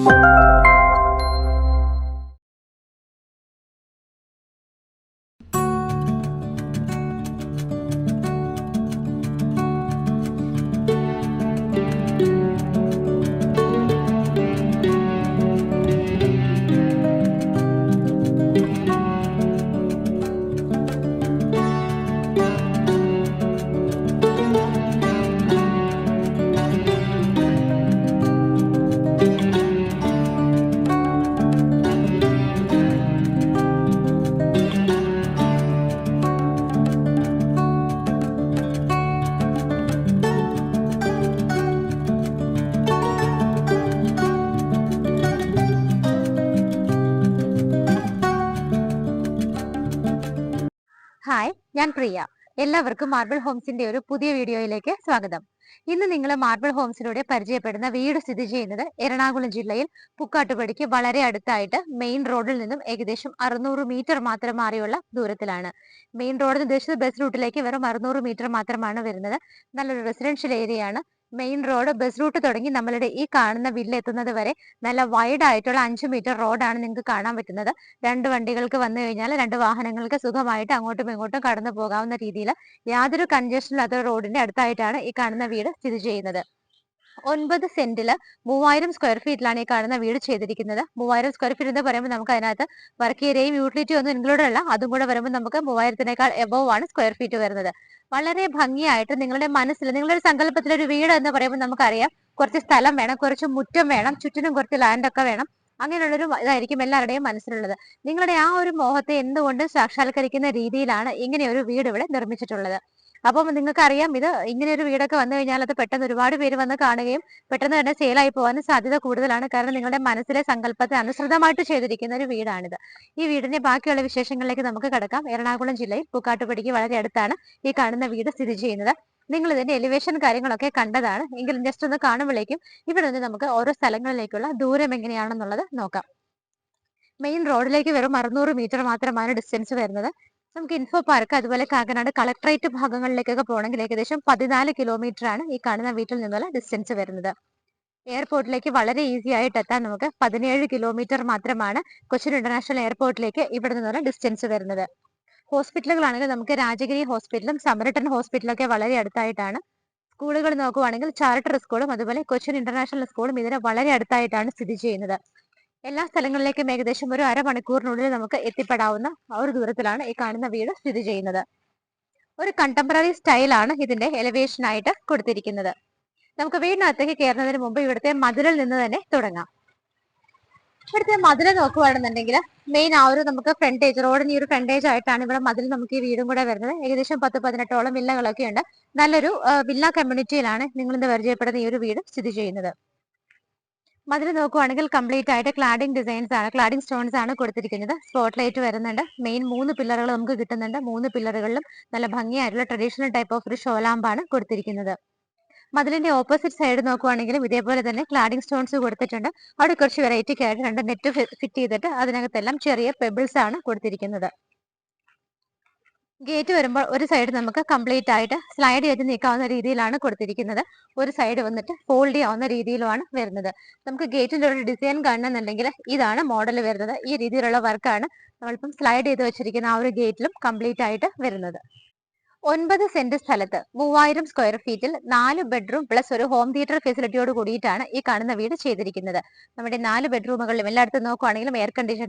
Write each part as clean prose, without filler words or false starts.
Hi, ഞാൻ പ്രിയ. എല്ലാവർക്കും marble ഹോംസിന്റെ ഒരു പുതിയ വീഡിയോയിലേക്ക് സ്വാഗതം. ഇന്ന് നിങ്ങൾ മാർബിൾ ഹോംസിലൂടെ പരിചയപ്പെടുന്ന വീട് സ്ഥിതി ചെയ്യുന്നത് എറണാകുളം ജില്ലയിൽ പുക്കാട്ടുപടിക്ക് വളരെ അടുത്തായിട്ട് മെയിൻ റോഡിൽ നിന്നും ഏകദേശം 600 മീറ്റർ മാത്രം മാറിയുള്ള ദൂരത്തിലാണ്. മെയിൻ റോഡിന് ഉദ്ദേശിച്ചത് ബസ് റൂട്ടിലേക്ക് വെറും 600 മീറ്റർ മാത്രമാണ് വരുന്നത്. നല്ലൊരു റെസിഡൻഷ്യൽ ഏരിയ ആണ്. മെയിൻ റോഡ് ബസ് റൂട്ട് തുടങ്ങി നമ്മളുടെ ഈ കാണുന്ന വില്ല എത്തുന്നത് വരെ നല്ല വൈഡ് ആയിട്ടുള്ള 5 മീറ്റർ റോഡാണ് നിങ്ങൾക്ക് കാണാൻ പറ്റുന്നത്. 2 വണ്ടികൾക്ക് വന്നു കഴിഞ്ഞാൽ 2 വാഹനങ്ങൾക്ക് സുഖമായിട്ട് അങ്ങോട്ടും ഇങ്ങോട്ടും കടന്നു പോകാവുന്ന രീതിയിൽ യാതൊരു കൺജഷൻ ഇല്ലാത്ത റോഡിന്റെ അടുത്തായിട്ടാണ് ഈ കാണുന്ന വീട് സ്ഥിതി ചെയ്യുന്നത്. 9 സെന്റില് 3000 സ്ക്വയർ ഫീറ്റിലാണ് ഈ കാണുന്ന വീട് ചെയ്തിരിക്കുന്നത്. 3000 സ്ക്വയർ ഫീറ്റ് എന്ന് പറയുമ്പോൾ നമുക്ക് അതിനകത്ത് വർക്ക് ഏരിയയും യൂട്ടിലിറ്റി ഒന്നും ഇൻക്ലൂഡ് അല്ല. അതും കൂടെ വരുമ്പോൾ നമുക്ക് 3000-നേക്കാൾ എബോവ് ആണ് സ്ക്വയർ ഫീറ്റ് വരുന്നത്. വളരെ ഭംഗിയായിട്ട് നിങ്ങളുടെ മനസ്സിൽ, നിങ്ങളുടെ സങ്കല്പത്തിൽ ഒരു വീട് എന്ന് പറയുമ്പോൾ നമുക്കറിയാം കുറച്ച് സ്ഥലം വേണം, കുറച്ച് മുറ്റം വേണം, ചുറ്റിനും കുറച്ച് ലാൻഡ് ഒക്കെ വേണം. അങ്ങനെയുള്ളൊരു ഇതായിരിക്കും എല്ലാവരുടെയും മനസ്സിലുള്ളത്. നിങ്ങളുടെ ആ ഒരു മോഹത്തെ എന്തുകൊണ്ട് സാക്ഷാത്കരിക്കുന്ന രീതിയിലാണ് ഇങ്ങനെ ഒരു വീട് ഇവിടെ നിർമ്മിച്ചിട്ടുള്ളത്. അപ്പം നിങ്ങൾക്ക് അറിയാം, ഇത് ഇങ്ങനെ ഒരു വീടൊക്കെ വന്നു കഴിഞ്ഞാൽ അത് പെട്ടെന്ന് ഒരുപാട് പേര് വന്ന് കാണുകയും പെട്ടെന്ന് തന്നെ സെയിലായി പോകാനും സാധ്യത കൂടുതലാണ്. കാരണം നിങ്ങളുടെ മനസ്സിലെ സങ്കല്പത്തെ അനുസൃതമായിട്ട് ചെയ്തിരിക്കുന്ന ഒരു വീടാണിത്. ഈ വീടിന്റെ ബാക്കിയുള്ള വിശേഷങ്ങളിലേക്ക് നമുക്ക് കടക്കാം. എറണാകുളം ജില്ലയിൽ പുക്കാട്ടുപടിക്ക് വളരെ അടുത്താണ് ഈ കാണുന്ന വീട് സ്ഥിതി ചെയ്യുന്നത്. നിങ്ങൾ ഇതിന്റെ എലിവേഷൻ കാര്യങ്ങളൊക്കെ കണ്ടതാണ്. എങ്കിലും ജസ്റ്റ് ഒന്ന് കാണുമ്പോഴേക്കും ഇവിടെ നിന്ന് നമുക്ക് ഓരോ സ്ഥലങ്ങളിലേക്കുള്ള ദൂരം എങ്ങനെയാണെന്നുള്ളത് നോക്കാം. മെയിൻ റോഡിലേക്ക് വെറും 600 മീറ്റർ മാത്രമാണ് ഡിസ്റ്റൻസ് വരുന്നത്. നമുക്ക് ഇൻഫോ പാർക്ക് അതുപോലെ കാക്കനാട് കളക്ടറേറ്റ് ഭാഗങ്ങളിലേക്കൊക്കെ പോകണമെങ്കിൽ ഏകദേശം 14 കിലോമീറ്റർ ആണ് ഈ കാണുന്ന വീട്ടിൽ നിന്നുള്ള ഡിസ്റ്റൻസ് വരുന്നത്. എയർപോർട്ടിലേക്ക് വളരെ ഈസി ആയിട്ട് എത്താൻ നമുക്ക് 17 കിലോമീറ്റർ മാത്രമാണ് കൊച്ചിൻ ഇന്റർനാഷണൽ എയർപോർട്ടിലേക്ക് ഇവിടെ നിന്നുള്ള ഡിസ്റ്റൻസ് വരുന്നത്. ഹോസ്പിറ്റലുകളാണെങ്കിൽ നമുക്ക് രാജഗിരി ഹോസ്പിറ്റലും സമരട്ടൻ ഹോസ്പിറ്റലും ഒക്കെ വളരെ അടുത്തായിട്ടാണ്. സ്കൂളുകൾ നോക്കുവാണെങ്കിൽ ചാർട്ടർ സ്കൂളും അതുപോലെ കൊച്ചിൻ ഇന്റർനാഷണൽ സ്കൂളും ഇതിന് വളരെ അടുത്തായിട്ടാണ് സ്ഥിതി ചെയ്യുന്നത്. എല്ലാ സ്ഥലങ്ങളിലേക്കും ഏകദേശം ഒരു അരമണിക്കൂറിനുള്ളിൽ നമുക്ക് എത്തിപ്പെടാവുന്ന ആ ഒരു ദൂരത്തിലാണ് ഈ കാണുന്ന വീട് സ്ഥിതി ചെയ്യുന്നത്. ഒരു കണ്ടംപററി സ്റ്റൈലാണ് ഇതിന്റെ എലിവേഷൻ ആയിട്ട് കൊടുത്തിരിക്കുന്നത്. നമുക്ക് വീടിനകത്തേക്ക് കയറുന്നതിന് മുമ്പ് ഇവിടുത്തെ മതിലിൽ നിന്ന് തന്നെ തുടങ്ങാം. ഇവിടുത്തെ മതിൽ നോക്കുവാണെന്നുണ്ടെങ്കിൽ മെയിൻ ആ ഒരു നമുക്ക് ഫ്രണ്ടേജ്, റോഡിന് ഈ ഒരു ഫ്രണ്ടേജ് ആയിട്ടാണ് ഇവിടെ മതിൽ നമുക്ക് ഈ വീടും കൂടെ വരുന്നത്. ഏകദേശം 10-18ഓളം വില്ലകളൊക്കെ ഉണ്ട്. നല്ലൊരു വില്ല കമ്മ്യൂണിറ്റിയിലാണ് നിങ്ങൾ ഇന്ന് പരിചയപ്പെടുന്ന ഈ ഒരു വീട് സ്ഥിതി ചെയ്യുന്നത്. മതിൽ നോക്കുവാണെങ്കിൽ കംപ്ലീറ്റ് ആയിട്ട് ക്ലാഡിംഗ് ഡിസൈൻസ് ആണ്, ക്ലാഡിംഗ് സ്റ്റോൺസ് ആണ് കൊടുത്തിരിക്കുന്നത്. സ്പോട്ട് ലൈറ്റ് വരുന്നുണ്ട്. മെയിൻ 3 പില്ലറുകൾ നമുക്ക് കിട്ടുന്നുണ്ട്. 3 പില്ലറുകളിലും നല്ല ഭംഗിയായിട്ടുള്ള ട്രഡീഷണൽ ടൈപ്പ് ഓഫ് ഒരു ഷോലാമ്പാണ് കൊടുത്തിരിക്കുന്നത്. മതിലിന്റെ ഓപ്പോസിറ്റ് സൈഡ് നോക്കുവാണെങ്കിലും ഇതേപോലെ തന്നെ ക്ലാഡിംഗ് സ്റ്റോൺസ് കൊടുത്തിട്ടുണ്ട്. അവിടെ കുറച്ച് വെറൈറ്റിക്ക് ആയിട്ട് 2 നെറ്റ് ഫിറ്റ് ചെയ്തിട്ട് അതിനകത്തെല്ലാം ചെറിയ പെബിൾസ് ആണ് കൊടുത്തിരിക്കുന്നത്. ഗേറ്റ് വരുമ്പോൾ ഒരു സൈഡ് നമുക്ക് കംപ്ലീറ്റ് ആയിട്ട് സ്ലൈഡ് ചെയ്ത് നീക്കാവുന്ന രീതിയിലാണ് കൊടുത്തിരിക്കുന്നത്. ഒരു സൈഡ് വന്നിട്ട് ഫോൾഡ് ചെയ്യാവുന്ന രീതിയിലുമാണ് വരുന്നത്. നമുക്ക് ഗേറ്റിന്റെ ഒരു ഡിസൈൻ കാണണമെന്നുണ്ടെങ്കിൽ ഇതാണ് മോഡൽ വരുന്നത്. ഈ രീതിയിലുള്ള വർക്കാണ് നമ്മളിപ്പം സ്ലൈഡ് ചെയ്ത് വെച്ചിരിക്കുന്ന ആ ഒരു ഗേറ്റിലും കംപ്ലീറ്റ് ആയിട്ട് വരുന്നത്. 9 സെന്റ് സ്ഥലത്ത് 3000 സ്ക്വയർ ഫീറ്റിൽ 4 ബെഡ്റൂം പ്ലസ് ഒരു ഹോം തിയേറ്റർ ഫെസിലിറ്റിയോട് കൂടിയിട്ടാണ് ഈ കാണുന്ന വീട് ചെയ്തിരിക്കുന്നത്. നമ്മുടെ 4 ബെഡ്റൂമുകളിലും എല്ലായിടത്തും നോക്കുവാണെങ്കിലും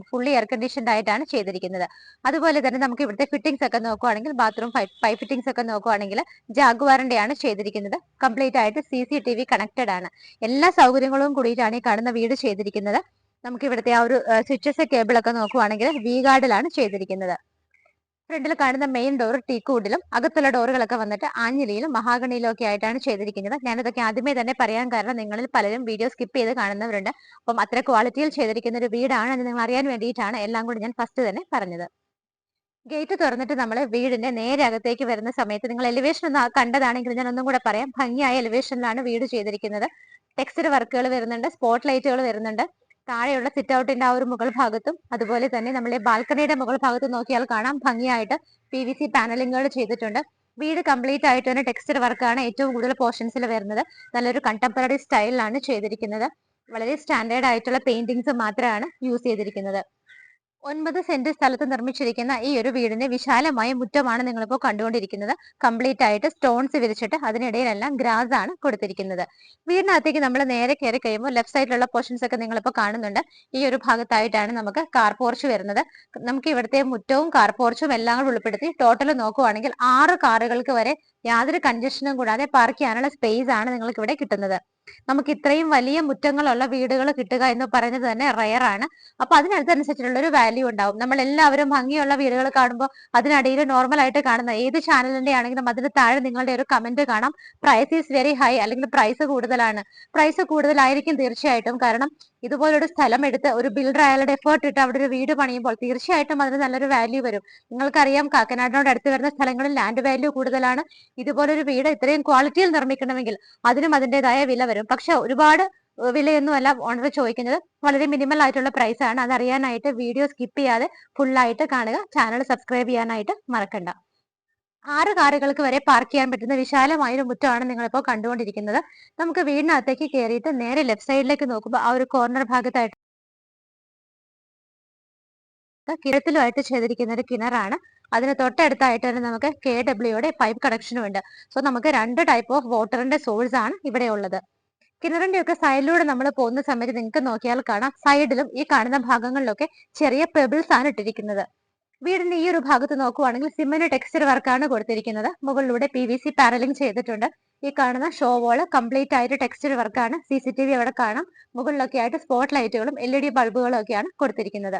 ഫുള്ളി എയർ കണ്ടീഷൻഡ് ആയിട്ടാണ് ചെയ്തിരിക്കുന്നത്. അതുപോലെ തന്നെ നമുക്ക് ഇവിടുത്തെ ഫിറ്റിംഗ്സ് ഒക്കെ നോക്കുവാണെങ്കിൽ ബാത്റൂം പൈപ്പ് ഫിറ്റിംഗ്സ് ഒക്കെ നോക്കുവാണെങ്കിൽ ജാഗ്വാറിന്റെ ആണ് ചെയ്തിരിക്കുന്നത്. കംപ്ലീറ്റ് ആയിട്ട് CCTV കണക്റ്റഡ് ആണ്. എല്ലാ സൗകര്യങ്ങളും കൂടിയിട്ടാണ് ഈ കാണുന്ന വീട് ചെയ്തിരിക്കുന്നത്. നമുക്ക് ഇവിടുത്തെ ആ ഒരു സ്വിച്ചസ് കേബിൾ ഒക്കെ നോക്കുവാണെങ്കിൽ വി ഗാർഡിലാണ് ചെയ്തിരിക്കുന്നത്. ഫ്രണ്ടിൽ കാണുന്ന മെയിൻ ഡോർ ടീക്കൂഡിലും അകത്തുള്ള ഡോറുകളൊക്കെ വന്നിട്ട് ആഞ്ഞിലിയിലും മഹാഗണിയിലും ഒക്കെ ആയിട്ടാണ് ചെയ്തിരിക്കുന്നത്. ഞാനിതൊക്കെ ആദ്യമേ തന്നെ പറയാൻ കാരണം നിങ്ങളിൽ പലരും വീഡിയോ സ്കിപ്പ് ചെയ്ത് കാണുന്നവരുണ്ട്. അപ്പം അത്ര ക്വാളിറ്റിയിൽ ചെയ്തിരിക്കുന്ന ഒരു വീടാണെന്ന് നിങ്ങൾ അറിയാൻ വേണ്ടിയിട്ടാണ് എല്ലാം കൂടി ഞാൻ ഫസ്റ്റ് തന്നെ പറഞ്ഞത്. ഗേറ്റ് തുറന്നിട്ട് നമ്മൾ വീടിന്റെ നേരെ അകത്തേക്ക് വരുന്ന സമയത്ത് നിങ്ങൾ എലിവേഷൻ ഒന്ന് കണ്ടതാണെങ്കിൽ ഞാൻ ഒന്നും കൂടെ പറയാം. ഭംഗിയായ എലിവേഷനിലാണ് വീട് ചെയ്തിരിക്കുന്നത്. ടെക്സ്ചർ വർക്കുകൾ വരുന്നുണ്ട്, സ്പോട്ട് ലൈറ്റുകൾ വരുന്നുണ്ട്. താഴെയുള്ള സിറ്റ് ഔട്ടിന്റെ ആ ഒരു മുകൾ ഭാഗത്തും അതുപോലെ തന്നെ നമ്മളെ ബാൽക്കണിയുടെ മുകൾ ഭാഗത്തും നോക്കിയാൽ കാണാം ഭംഗിയായിട്ട് PVC പാനലിങ്ങുകൾ ചെയ്തിട്ടുണ്ട്. വീട് കംപ്ലീറ്റ് ആയിട്ട് തന്നെ ടെക്സ്ചർ വർക്കാണ് ഏറ്റവും കൂടുതൽ പോർഷൻസിൽ വരുന്നത്. നല്ലൊരു കണ്ടംപററി സ്റ്റൈലിലാണ് ചെയ്തിരിക്കുന്നത്. വളരെ സ്റ്റാൻഡേർഡ് ആയിട്ടുള്ള പെയിന്റിങ്സ് മാത്രമാണ് യൂസ് ചെയ്തിരിക്കുന്നത്. 9 സെന്റ് സ്ഥലത്ത് നിർമ്മിച്ചിരിക്കുന്ന ഈ ഒരു വീടിന്റെ വിശാലമായ മുറ്റമാണ് നിങ്ങളിപ്പോൾ കണ്ടുകൊണ്ടിരിക്കുന്നത്. കംപ്ലീറ്റ് ആയിട്ട് സ്റ്റോൺസ് വിരിച്ചിട്ട് അതിനിടയിലെല്ലാം ഗ്രാസ് ആണ് കൊടുത്തിരിക്കുന്നത്. വീടിനകത്തേക്ക് നമ്മൾ നേരെ കയറി കഴിയുമ്പോൾ ലെഫ്റ്റ് സൈഡിലുള്ള പോർഷൻസ് ഒക്കെ നിങ്ങളിപ്പോൾ കാണുന്നുണ്ട്. ഈ ഒരു ഭാഗത്തായിട്ടാണ് നമുക്ക് കാർ പോർച്ച് വരുന്നത്. നമുക്ക് ഇവിടുത്തെ മുറ്റവും കാർ പോർച്ചും എല്ലാം കൂടെ ഉൾപ്പെടുത്തി ടോട്ടൽ നോക്കുവാണെങ്കിൽ 6 കാറുകൾക്ക് വരെ യാതൊരു കൺജഷനും കൂടാതെ പാർക്ക് ചെയ്യാനുള്ള സ്പേസ് ആണ് നിങ്ങൾക്ക് ഇവിടെ കിട്ടുന്നത്. നമുക്ക് ഇത്രയും വലിയ മുറ്റങ്ങളുള്ള വീടുകൾ കിട്ടുക എന്ന് പറയുന്നത് തന്നെ റയർ ആണ്. അപ്പൊ അതിനനുസരിച്ചിട്ടുള്ള ഒരു വാല്യൂ ഉണ്ടാവും. നമ്മൾ എല്ലാവരും ഭംഗിയുള്ള വീടുകൾ കാണുമ്പോൾ അതിനടിയിൽ നോർമൽ ആയിട്ട് കാണുന്ന ഏത് ചാനലിന്റെ ആണെങ്കിലും അതിന് താഴെ നിങ്ങളുടെ ഒരു കമന്റ് കാണാം, പ്രൈസ് ഈസ് വെരി ഹൈ, അല്ലെങ്കിൽ പ്രൈസ് കൂടുതലാണ്. പ്രൈസ് കൂടുതലായിരിക്കും തീർച്ചയായിട്ടും. കാരണം ഇതുപോലൊരു സ്ഥലം എടുത്ത് ഒരു ബിൽഡർ അയാളുടെ എഫേർട്ട് ഇട്ട് അവിടെ ഒരു വീട് പണിയുമ്പോൾ തീർച്ചയായിട്ടും അതിന് നല്ലൊരു വാല്യൂ വരും. നിങ്ങൾക്കറിയാം, കാക്കനാടിനോട് അടുത്ത് വരുന്ന സ്ഥലങ്ങളിൽ ലാൻഡ് വാല്യൂ കൂടുതലാണ്. ഇതുപോലൊരു വീട് ഇത്രയും ക്വാളിറ്റിയിൽ നിർമ്മിക്കണമെങ്കിൽ അതിനും അതിൻ്റെതായ വില വരും. പക്ഷെ ഒരുപാട് വിലയൊന്നുമല്ല ഓണർ ചോദിക്കുന്നത്, വളരെ മിനിമൽ ആയിട്ടുള്ള പ്രൈസ് ആണ്. അതറിയാനായിട്ട് വീഡിയോ സ്കിപ്പ് ചെയ്യാതെ ഫുൾ ആയിട്ട് കാണുക. ചാനൽ സബ്സ്ക്രൈബ് ചെയ്യാനായിട്ട് മറക്കണ്ട. 6 കാറുകൾക്ക് വരെ പാർക്ക് ചെയ്യാൻ പറ്റുന്ന വിശാലമായ ഒരു മുറ്റമാണ് നിങ്ങളിപ്പോൾ കണ്ടുകൊണ്ടിരിക്കുന്നത്. നമുക്ക് വീടിനകത്തേക്ക് കയറിയിട്ട് നേരെ ലെഫ്റ്റ് സൈഡിലേക്ക് നോക്കുമ്പോൾ ആ ഒരു കോർണർ ഭാഗത്തായിട്ട് കിഴത്തിലുമായിട്ട് ചെയ്തിരിക്കുന്ന ഒരു കിണറാണ്. അതിന് തൊട്ടടുത്തായിട്ട് തന്നെ നമുക്ക് KWയുടെ പൈപ്പ് കണക്ഷനും ഉണ്ട്. സോ നമുക്ക് 2 ടൈപ്പ് ഓഫ് വാട്ടറിന്റെ സോഴ്സ് ആണ് ഇവിടെ ഉള്ളത്. കിണറിന്റെ ഒക്കെ സൈഡിലൂടെ നമ്മൾ പോകുന്ന സമയത്ത് നിങ്ങൾക്ക് നോക്കിയാൽ കാണാം, സൈഡിലും ഈ കാണുന്ന ഭാഗങ്ങളിലൊക്കെ ചെറിയ പെബിൾസ് ആണ് ഇട്ടിരിക്കുന്നത്. വീടിന്റെ ഈ ഒരു ഭാഗത്ത് നോക്കുവാണെങ്കിൽ സിമന്റ് ടെക്സ്ചർ വർക്കാണ് കൊടുത്തിരിക്കുന്നത്. മുകളിലൂടെ PVC പാനലിംഗ് ചെയ്തിട്ടുണ്ട്. ഈ കാണുന്ന ഷോ വാള് കംപ്ലീറ്റ് ആയിട്ട് ടെക്സ്ചർ വർക്കാണ്. CCTV അവിടെ കാണാം. മുകളിലൊക്കെ ആയിട്ട് സ്പോട്ട് ലൈറ്റുകളും LED ബൾബുകളും ഒക്കെയാണ് കൊടുത്തിരിക്കുന്നത്.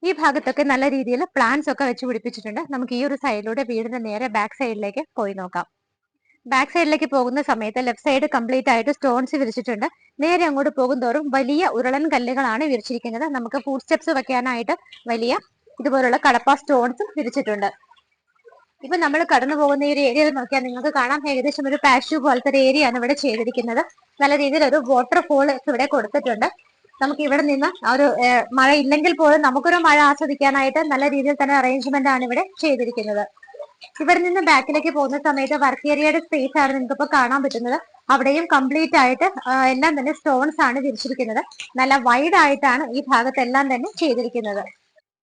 ഈ ഭാഗത്തൊക്കെ നല്ല രീതിയിൽ പ്ലാന്റ്സ് ഒക്കെ വെച്ച് പിടിപ്പിച്ചിട്ടുണ്ട്. നമുക്ക് ഈ ഒരു സൈഡിലൂടെ വീടിന്റെ നേരെ ബാക്ക് സൈഡിലേക്ക് പോയി നോക്കാം. ബാക്ക് സൈഡിലേക്ക് പോകുന്ന സമയത്ത് ലെഫ്റ്റ് സൈഡ് കംപ്ലീറ്റ് ആയിട്ട് സ്റ്റോൺസ് വിരിച്ചിട്ടുണ്ട്. നേരെ അങ്ങോട്ട് പോകുന്തോറും വലിയ ഉരുളൻ കല്ലുകളാണ് വിരിച്ചിരിക്കുന്നത്. നമുക്ക് ഫുഡ് സ്റ്റെപ്സ് വെക്കാനായിട്ട് വലിയ ഇതുപോലുള്ള കടപ്പ സ്റ്റോൺസും വിരിച്ചിട്ടുണ്ട്. ഇപ്പൊ നമ്മൾ കടന്നു പോകുന്ന ഈ ഒരു ഏരിയയിൽ നോക്കിയാൽ നിങ്ങൾക്ക് കാണാം, ഏകദേശം ഒരു പാഷ്യൂ പോലത്തെ ഒരു ഏരിയ ആണ് ഇവിടെ ചെയ്തിരിക്കുന്നത്. നല്ല രീതിയിൽ ഒരു വാട്ടർഫോൾ ഇവിടെ കൊടുത്തിട്ടുണ്ട്. നമുക്ക് ഇവിടെ നിന്ന് ആ ഒരു മഴ ഇല്ലെങ്കിൽ പോലും നമുക്കൊരു മഴ ആസ്വദിക്കാനായിട്ട് നല്ല രീതിയിൽ തന്നെ അറേഞ്ച്മെന്റ് ആണ് ഇവിടെ ചെയ്തിരിക്കുന്നത്. ഇവിടെ നിന്ന് ബാക്കിലേക്ക് പോകുന്ന സമയത്ത് വർക്ക് ഏരിയയുടെ സ്പേസ് ആണ് നിങ്ങൾക്ക് ഇപ്പൊ കാണാൻ പറ്റുന്നത്. അവിടെയും കംപ്ലീറ്റ് ആയിട്ട് എല്ലാം തന്നെ സ്റ്റോൺസ് ആണ് വിരിച്ചിരിക്കുന്നത്. നല്ല വൈഡ് ആയിട്ടാണ് ഈ ഭാഗത്തെല്ലാം തന്നെ ചെയ്തിരിക്കുന്നത്.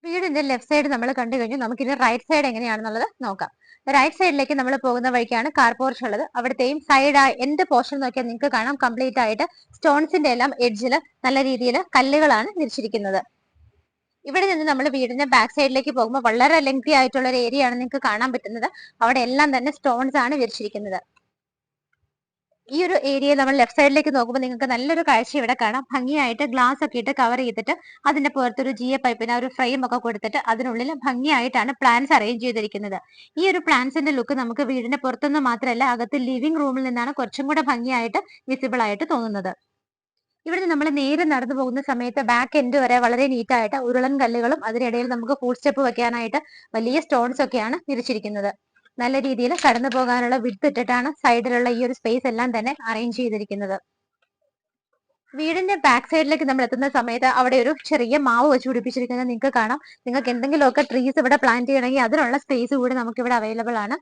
വീടിന്റെ ലെഫ്റ്റ് സൈഡ് നമ്മൾ കണ്ടു കഴിഞ്ഞു. നമുക്കിനി റൈറ്റ് സൈഡ് എങ്ങനെയാണെന്നുള്ളത് നോക്കാം. റൈറ്റ് സൈഡിലേക്ക് നമ്മൾ പോകുന്ന വഴിക്കാണ് കാർ പോർച്ച് ഉള്ളത്. അവിടുത്തെയും സൈഡ് എൻഡ് പോർഷൻ നോക്കിയാൽ നിങ്ങൾക്ക് കാണാം, കംപ്ലീറ്റ് ആയിട്ട് സ്റ്റോൺസിന്റെ എല്ലാം എഡ്ജിൽ നല്ല രീതിയിൽ കല്ലുകളാണ് വിരിച്ചിരിക്കുന്നത്. ഇവിടെ നിന്ന് നമ്മൾ വീടിന്റെ ബാക്ക് സൈഡിലേക്ക് പോകുമ്പോൾ വളരെ ലെങ്തി ആയിട്ടുള്ള ഒരു ഏരിയ ആണ് നിങ്ങൾക്ക് കാണാൻ പറ്റുന്നത്. അവിടെ എല്ലാം തന്നെ സ്റ്റോൺസ് ആണ് വിരിച്ചിരിക്കുന്നത്. ഈ ഒരു ഏരിയയിൽ നമ്മൾ ലെഫ്റ്റ് സൈഡിലേക്ക് നോക്കുമ്പോൾ നിങ്ങൾക്ക് നല്ലൊരു കാഴ്ച ഇവിടെ കാണാം. ഭംഗിയായിട്ട് ഗ്ലാസ് ഒക്കെ ഇട്ട് കവർ ചെയ്തിട്ട് അതിന്റെ പുറത്തൊരു GA പൈപ്പിന് ഒരു ഫ്രെയിം ഒക്കെ കൊടുത്തിട്ട് അതിനുള്ളിൽ ഭംഗിയായിട്ടാണ് പ്ലാന്റ്സ് അറേഞ്ച് ചെയ്തിരിക്കുന്നത്. ഈ ഒരു പ്ലാന്റ്സിന്റെ ലുക്ക് നമുക്ക് വീടിന്റെ പുറത്തുനിന്ന് മാത്രമല്ല, അകത്ത് ലിവിംഗ് റൂമിൽ നിന്നാണ് കുറച്ചും കൂടെ ഭംഗിയായിട്ട് വിസിബിൾ ആയിട്ട് തോന്നുന്നത്. ഇവിടെ നമ്മൾ നേരെ നടന്നു പോകുന്ന സമയത്ത് ബാക്ക് എൻഡ് വരെ വളരെ നീറ്റായിട്ട് ഉരുളൻ കല്ലുകളും അതിനിടയിൽ നമുക്ക് ഫുഡ് സ്റ്റെപ്പ് വെക്കാനായിട്ട് വലിയ സ്റ്റോൺസ് ഒക്കെയാണ് വിരിച്ചിരിക്കുന്നത്. നല്ല രീതിയിൽ കടന്നു പോകാനുള്ള വിഡ്ത് ഇട്ടിട്ടാണ് സൈഡിലുള്ള ഈ ഒരു സ്പേസ് എല്ലാം തന്നെ അറേഞ്ച് ചെയ്തിരിക്കുന്നത്. വീടിന്റെ ബാക്ക് സൈഡിലേക്ക് നമ്മൾ എത്തുന്ന സമയത്ത് അവിടെ ഒരു ചെറിയ മാവ് വെച്ച് പിടിപ്പിച്ചിരിക്കുന്നത് നിങ്ങൾക്ക് കാണാം. നിങ്ങൾക്ക് എന്തെങ്കിലുമൊക്കെ ട്രീസ് ഇവിടെ പ്ലാന്റ് ചെയ്യണമെങ്കിൽ അതിനുള്ള സ്പേസ് കൂടി നമുക്ക് ഇവിടെ അവൈലബിൾ ആണ്.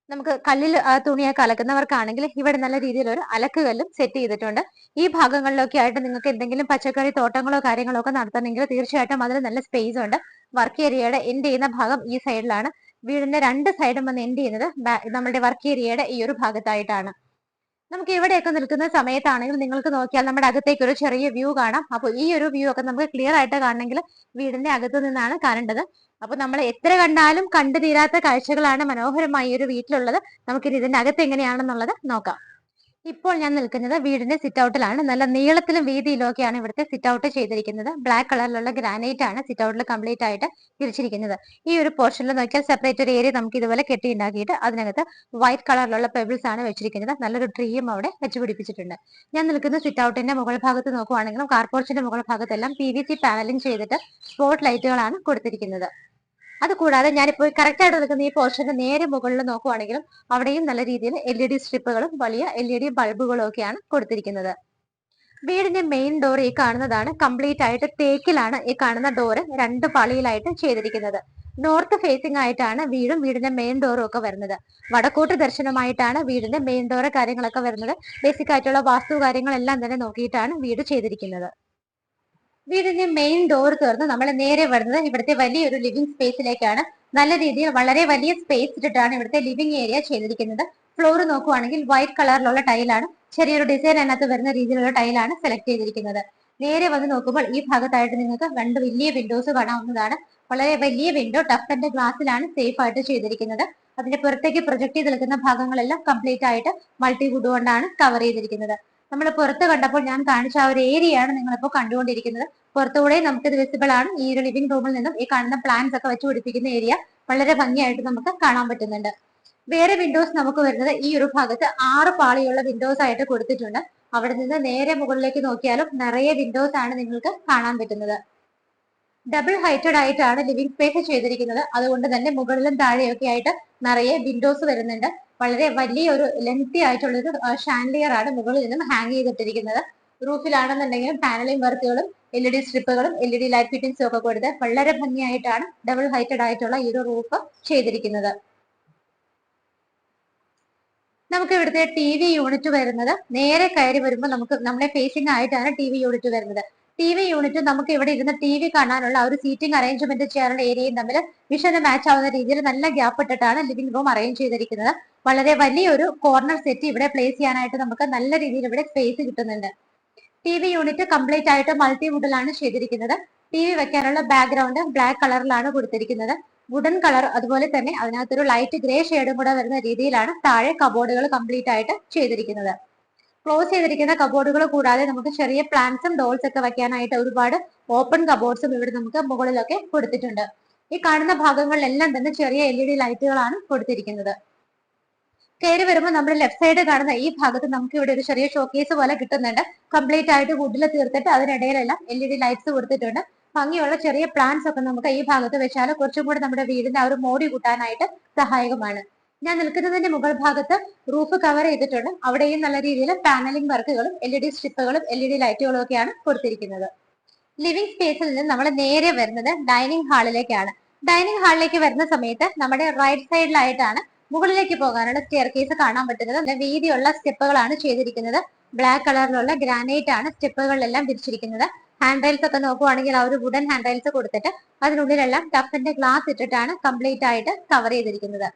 നമുക്ക് കല്ലിൽ തുണിയൊക്കെ അലക്കുന്നവർക്കാണെങ്കിൽ ഇവിടെ നല്ല രീതിയിൽ ഒരു അലക്ക് കല്ലും സെറ്റ് ചെയ്തിട്ടുണ്ട്. ഈ ഭാഗങ്ങളിലൊക്കെ ആയിട്ട് നിങ്ങൾക്ക് എന്തെങ്കിലും പച്ചക്കറി തോട്ടങ്ങളോ കാര്യങ്ങളോ ഒക്കെ നടത്തണമെങ്കിൽ തീർച്ചയായിട്ടും അതിന് നല്ല സ്പേസ് ഉണ്ട്. വർക്ക് ഏരിയയുടെ എൻഡ് ചെയ്യുന്ന ഭാഗം ഈ സൈഡിലാണ്. വീടിന്റെ 2 സൈഡും വന്ന് എൻഡ് ചെയ്യുന്നത് നമ്മുടെ വർക്ക് ഏരിയയുടെ ഈ ഒരു ഭാഗത്തായിട്ടാണ്. നമുക്ക് ഇവിടെയൊക്കെ നിൽക്കുന്ന സമയത്താണെങ്കിൽ നിങ്ങൾക്ക് നോക്കിയാൽ നമ്മുടെ അകത്തേക്ക് ഒരു ചെറിയ വ്യൂ കാണാം. അപ്പോൾ ഈ ഒരു വ്യൂ ഒക്കെ നമുക്ക് ക്ലിയർ ആയിട്ട് കാണണമെങ്കിൽ വീടിന്റെ അകത്ത് നിന്നാണ് കാണേണ്ടത്. അപ്പൊ നമ്മൾ എത്ര കണ്ടാലും കണ്ടു തീരാത്ത കാഴ്ചകളാണ് മനോഹരമായ ഒരു വീട്ടിലുള്ളത്. നമുക്കിനി ഇതിന്റെ അകത്ത് എങ്ങനെയാണെന്നുള്ളത് നോക്കാം. ഇപ്പോൾ ഞാൻ നിൽക്കുന്നത് വീടിന്റെ സിറ്റ് ഔട്ടിലാണ്. നല്ല നീളത്തിലും വീതിയിലും ഒക്കെയാണ് ഇവിടുത്തെ സിറ്റ് ഔട്ട് ചെയ്തിരിക്കുന്നത്. ബ്ലാക്ക് കളറിലുള്ള ഗ്രാനൈറ്റ് ആണ് സിറ്റ് ഔട്ടിൽ കംപ്ലീറ്റ് ആയിട്ട് തിരിച്ചിരിക്കുന്നത്. ഈ ഒരു പോർഷനിൽ നോക്കിയാൽ സെപ്പറേറ്റ് ഒരു ഏരിയ നമുക്ക് ഇതുപോലെ കെട്ടി ഉണ്ടാക്കിയിട്ട് അതിനകത്ത് വൈറ്റ് കളറിലുള്ള പെബിൾസ് ആണ് വെച്ചിരിക്കുന്നത്. നല്ലൊരു ട്രീയും അവിടെ വെച്ച് പിടിപ്പിച്ചിട്ടുണ്ട്. ഞാൻ നിൽക്കുന്ന സിറ്റ് ഔട്ടിന്റെ മുകൾ ഭാഗത്ത് നോക്കുവാണെങ്കിലും കാർ പോർച്ചിന്റെ മുകൾ ഭാഗത്തെല്ലാം PVC പാനലിംഗ് ചെയ്തിട്ട് സ്പോട്ട് ലൈറ്റുകളാണ് കൊടുത്തിരിക്കുന്നത്. അതുകൂടാതെ ഞാനിപ്പോൾ കറക്റ്റ് ആയിട്ട് നിൽക്കുന്ന ഈ പോർഷന്റെ നേരെ മുകളിൽ നോക്കുവാണെങ്കിലും അവിടെയും നല്ല രീതിയിൽ LED സ്ട്രിപ്പുകളും വലിയ LED ബൾബുകളും ഒക്കെയാണ് കൊടുത്തിരിക്കുന്നത്. വീടിന്റെ മെയിൻ ഡോർ ഈ കാണുന്നതാണ്. കംപ്ലീറ്റ് ആയിട്ട് തേക്കിലാണ് ഈ കാണുന്ന ഡോറ് 2 പാളിയിലായിട്ട് ചെയ്തിരിക്കുന്നത്. നോർത്ത് ഫേസിംഗ് ആയിട്ടാണ് വീടും വീടിന്റെ മെയിൻ ഡോറും ഒക്കെ വരുന്നത്. വടക്കോട്ട് ദർശനമായിട്ടാണ് വീടിന്റെ മെയിൻ ഡോറ് കാര്യങ്ങളൊക്കെ വരുന്നത്. ബേസിക് ആയിട്ടുള്ള വാസ്തു കാര്യങ്ങളെല്ലാം തന്നെ നോക്കിയിട്ടാണ് വീട് ചെയ്തിരിക്കുന്നത്. വീടിന്റെ മെയിൻ ഡോർ തുറന്ന് നമ്മൾ നേരെ വരുന്നത് ഇവിടുത്തെ വലിയൊരു ലിവിംഗ് സ്പേസിലേക്കാണ്. നല്ല രീതിയിൽ വളരെ വലിയ സ്പേസ് ഇട്ടിട്ടാണ് ഇവിടുത്തെ ലിവിംഗ് ഏരിയ ചെയ്തിരിക്കുന്നത്. ഫ്ലോർ നോക്കുവാണെങ്കിൽ വൈറ്റ് കളറിലുള്ള ടൈലാണ്, ചെറിയൊരു ഡിസൈൻ അതിനകത്ത് വരുന്ന രീതിയിലുള്ള ടൈലാണ് സെലക്ട് ചെയ്തിരിക്കുന്നത്. നേരെ വന്ന് നോക്കുമ്പോൾ ഈ ഭാഗത്തായിട്ട് നിങ്ങൾക്ക് രണ്ട് വലിയ വിൻഡോസ് കാണാവുന്നതാണ്. വളരെ വലിയ വിൻഡോ ടഫ്റ്റന്റെ ഗ്ലാസ്സിലാണ് സേഫ് ആയിട്ട് ചെയ്തിരിക്കുന്നത്. അതിന്റെ പുറത്തേക്ക് പ്രൊജക്ട് ചെയ്ത് നിൽക്കുന്ന ഭാഗങ്ങളെല്ലാം കംപ്ലീറ്റ് ആയിട്ട് മൾട്ടിവുഡ് കൊണ്ടാണ് കവർ ചെയ്തിരിക്കുന്നത്. നമ്മൾ പുറത്ത് കണ്ടപ്പോൾ ഞാൻ കാണിച്ച ആ ഒരു ഏരിയയാണ് നിങ്ങളിപ്പോൾ കണ്ടുകൊണ്ടിരിക്കുന്നത്. പുറത്തുകൂടെ നമുക്കിത് വിസിബിൾ ആണ്. ഈ ഒരു ലിവിംഗ് റൂമിൽ നിന്നും ഈ കാണുന്ന പ്ലാന്റ്സ് ഒക്കെ വെച്ച് പിടിപ്പിക്കുന്ന ഏരിയ വളരെ ഭംഗിയായിട്ട് നമുക്ക് കാണാൻ പറ്റുന്നുണ്ട്. വേറെ വിൻഡോസ് നമുക്ക് വരുന്നത് ഈ ഒരു ഭാഗത്ത് 6 പാളിയുള്ള വിൻഡോസ് ആയിട്ട് കൊടുത്തിട്ടുണ്ട്. അവിടെ നിന്ന് നേരെ മുകളിലേക്ക് നോക്കിയാലും നിറയെ വിൻഡോസ് ആണ് നിങ്ങൾക്ക് കാണാൻ പറ്റുന്നത്. ഡബിൾ ഹൈറ്റഡ് ആയിട്ടാണ് ലിവിംഗ് സ്പേസ് ചെയ്തിരിക്കുന്നത്. അതുകൊണ്ട് തന്നെ മുകളിലും താഴെയൊക്കെ ആയിട്ട് നിറയെ വിൻഡോസ് വരുന്നുണ്ട്. വളരെ വലിയൊരു ലെങ്തി ആയിട്ടുള്ളൊരു ഷാൻഡിയർ ആണ് മുകളിൽ നിന്നും ഹാങ് ചെയ്തിട്ടിരിക്കുന്നത്. റൂഫിലാണെന്നുണ്ടെങ്കിലും പാനലിംഗ് വർക്കുകളും LED സ്ട്രിപ്പുകളും LED ലൈറ്റ് ഫിറ്റിംഗ്സും ഒക്കെ കൊടുത്ത് വളരെ ഭംഗിയായിട്ടാണ് ഡബിൾ ഹൈറ്റഡ് ആയിട്ടുള്ള ഈ ഒരു റൂഫ് ചെയ്തിരിക്കുന്നത്. നമുക്ക് ഇവിടുത്തെ TV യൂണിറ്റ് വരുന്നത് നേരെ കയറി വരുമ്പോൾ നമുക്ക് നമ്മളെ ഫേസിംഗ് ആയിട്ടാണ് TV യൂണിറ്റ് വരുന്നത്. TV യൂണിറ്റ് നമുക്ക് ഇവിടെ ഇരുന്ന് TV കാണാനുള്ള ഒരു സീറ്റിംഗ് അറേഞ്ച്മെന്റ് ചെയ്യാനുള്ള ഏരിയയും തമ്മിൽ വിഷന് മാച്ച് ആവുന്ന രീതിയിൽ നല്ല ഗ്യാപ്പ് ഇട്ടിട്ടാണ് ലിവിംഗ് റൂം അറേഞ്ച് ചെയ്തിരിക്കുന്നത്. വളരെ വലിയൊരു കോർണർ സെറ്റ് ഇവിടെ പ്ലേസ് ചെയ്യാനായിട്ട് നമുക്ക് നല്ല രീതിയിൽ ഇവിടെ സ്പേസ് കിട്ടുന്നുണ്ട്. TV യൂണിറ്റ് കംപ്ലീറ്റ് ആയിട്ട് മൾട്ടിവുഡിലാണ് ചെയ്തിരിക്കുന്നത്. TV വെക്കാനുള്ള ബാക്ക്ഗ്രൗണ്ട് ബ്ലാക്ക് കളറിലാണ് കൊടുത്തിരിക്കുന്നത്. വുഡൻ കളർ അതുപോലെ തന്നെ അതിനകത്തൊരു ലൈറ്റ് ഗ്രേ ഷെയ്ഡും കൂടെ വരുന്ന രീതിയിലാണ് താഴെ കബോർഡുകൾ കംപ്ലീറ്റ് ആയിട്ട് ചെയ്തിരിക്കുന്നത്. ക്ലോസ് ചെയ്തിരിക്കുന്ന കബോർഡുകൾ കൂടാതെ നമുക്ക് ചെറിയ പ്ലാന്റ്സും ഡോൾസ് ഒക്കെ വെക്കാനായിട്ട് ഒരുപാട് ഓപ്പൺ കബോർഡ്സും ഇവിടെ നമുക്ക് മുകളിലൊക്കെ കൊടുത്തിട്ടുണ്ട്. ഈ കാണുന്ന ഭാഗങ്ങളിലെല്ലാം തന്നെ ചെറിയ LED ലൈറ്റുകളാണ് കൊടുത്തിരിക്കുന്നത്. കയറി വരുമ്പോൾ നമ്മൾ ലെഫ്റ്റ് സൈഡ് കാണുന്ന ഈ ഭാഗത്ത് നമുക്ക് ഇവിടെ ഒരു ചെറിയ ഷോക്കേസ് പോലെ കിട്ടുന്നുണ്ട്. കംപ്ലീറ്റ് ആയിട്ട് വുഡിൽ തീർത്തിട്ട് അതിനിടയിലെല്ലാം LED ലൈറ്റ്സ് കൊടുത്തിട്ടുണ്ട്. ഭംഗിയുള്ള ചെറിയ പ്ലാന്റ്സ് ഒക്കെ നമുക്ക് ഈ ഭാഗത്ത് വെച്ചാൽ കുറച്ചും കൂടി നമ്മുടെ വീടിന്റെ ആ ഒരു മോടി കൂട്ടാനായിട്ട് സഹായകമാണ്. ഞാൻ നിൽക്കുന്നതിന്റെ മുകൾ ഭാഗത്ത് റൂഫ് കവർ ചെയ്തിട്ടുണ്ട്. അവിടെയും നല്ല രീതിയിൽ പാനലിംഗ് വർക്കുകളും LED സ്ട്രിപ്പുകളും LED ലൈറ്റുകളും ഒക്കെയാണ് കൊടുത്തിരിക്കുന്നത്. ലിവിംഗ് സ്പേസിൽ നിന്ന് നമ്മൾ നേരെ വരുന്നത് ഡൈനിങ് ഹാളിലേക്കാണ്. ഡൈനിങ് ഹാളിലേക്ക് വരുന്ന സമയത്ത് നമ്മുടെ റൈറ്റ് സൈഡിലായിട്ടാണ് മുകളിലേക്ക് പോകാനുള്ള സ്റ്റെയർ കേസ് കാണാൻ പറ്റുന്നത്. വീതിയുള്ള സ്റ്റെപ്പുകളാണ് ചെയ്തിരിക്കുന്നത്. ബ്ലാക്ക് കളറിലുള്ള ഗ്രാനൈറ്റ് ആണ് സ്റ്റെപ്പുകളിലെല്ലാം തിരിച്ചിരിക്കുന്നത്. ഹാൻഡ് റൈൽസ് ഒക്കെ നോക്കുവാണെങ്കിൽ ആ ഒരു വുഡൻ ഹാൻഡ് റൈൽസ് കൊടുത്തിട്ട് അതിനുള്ളിലെല്ലാം ടഫിന്റെ ഗ്ലാസ് ഇട്ടിട്ടാണ് കംപ്ലീറ്റ് ആയിട്ട് കവർ ചെയ്തിരിക്കുന്നത്.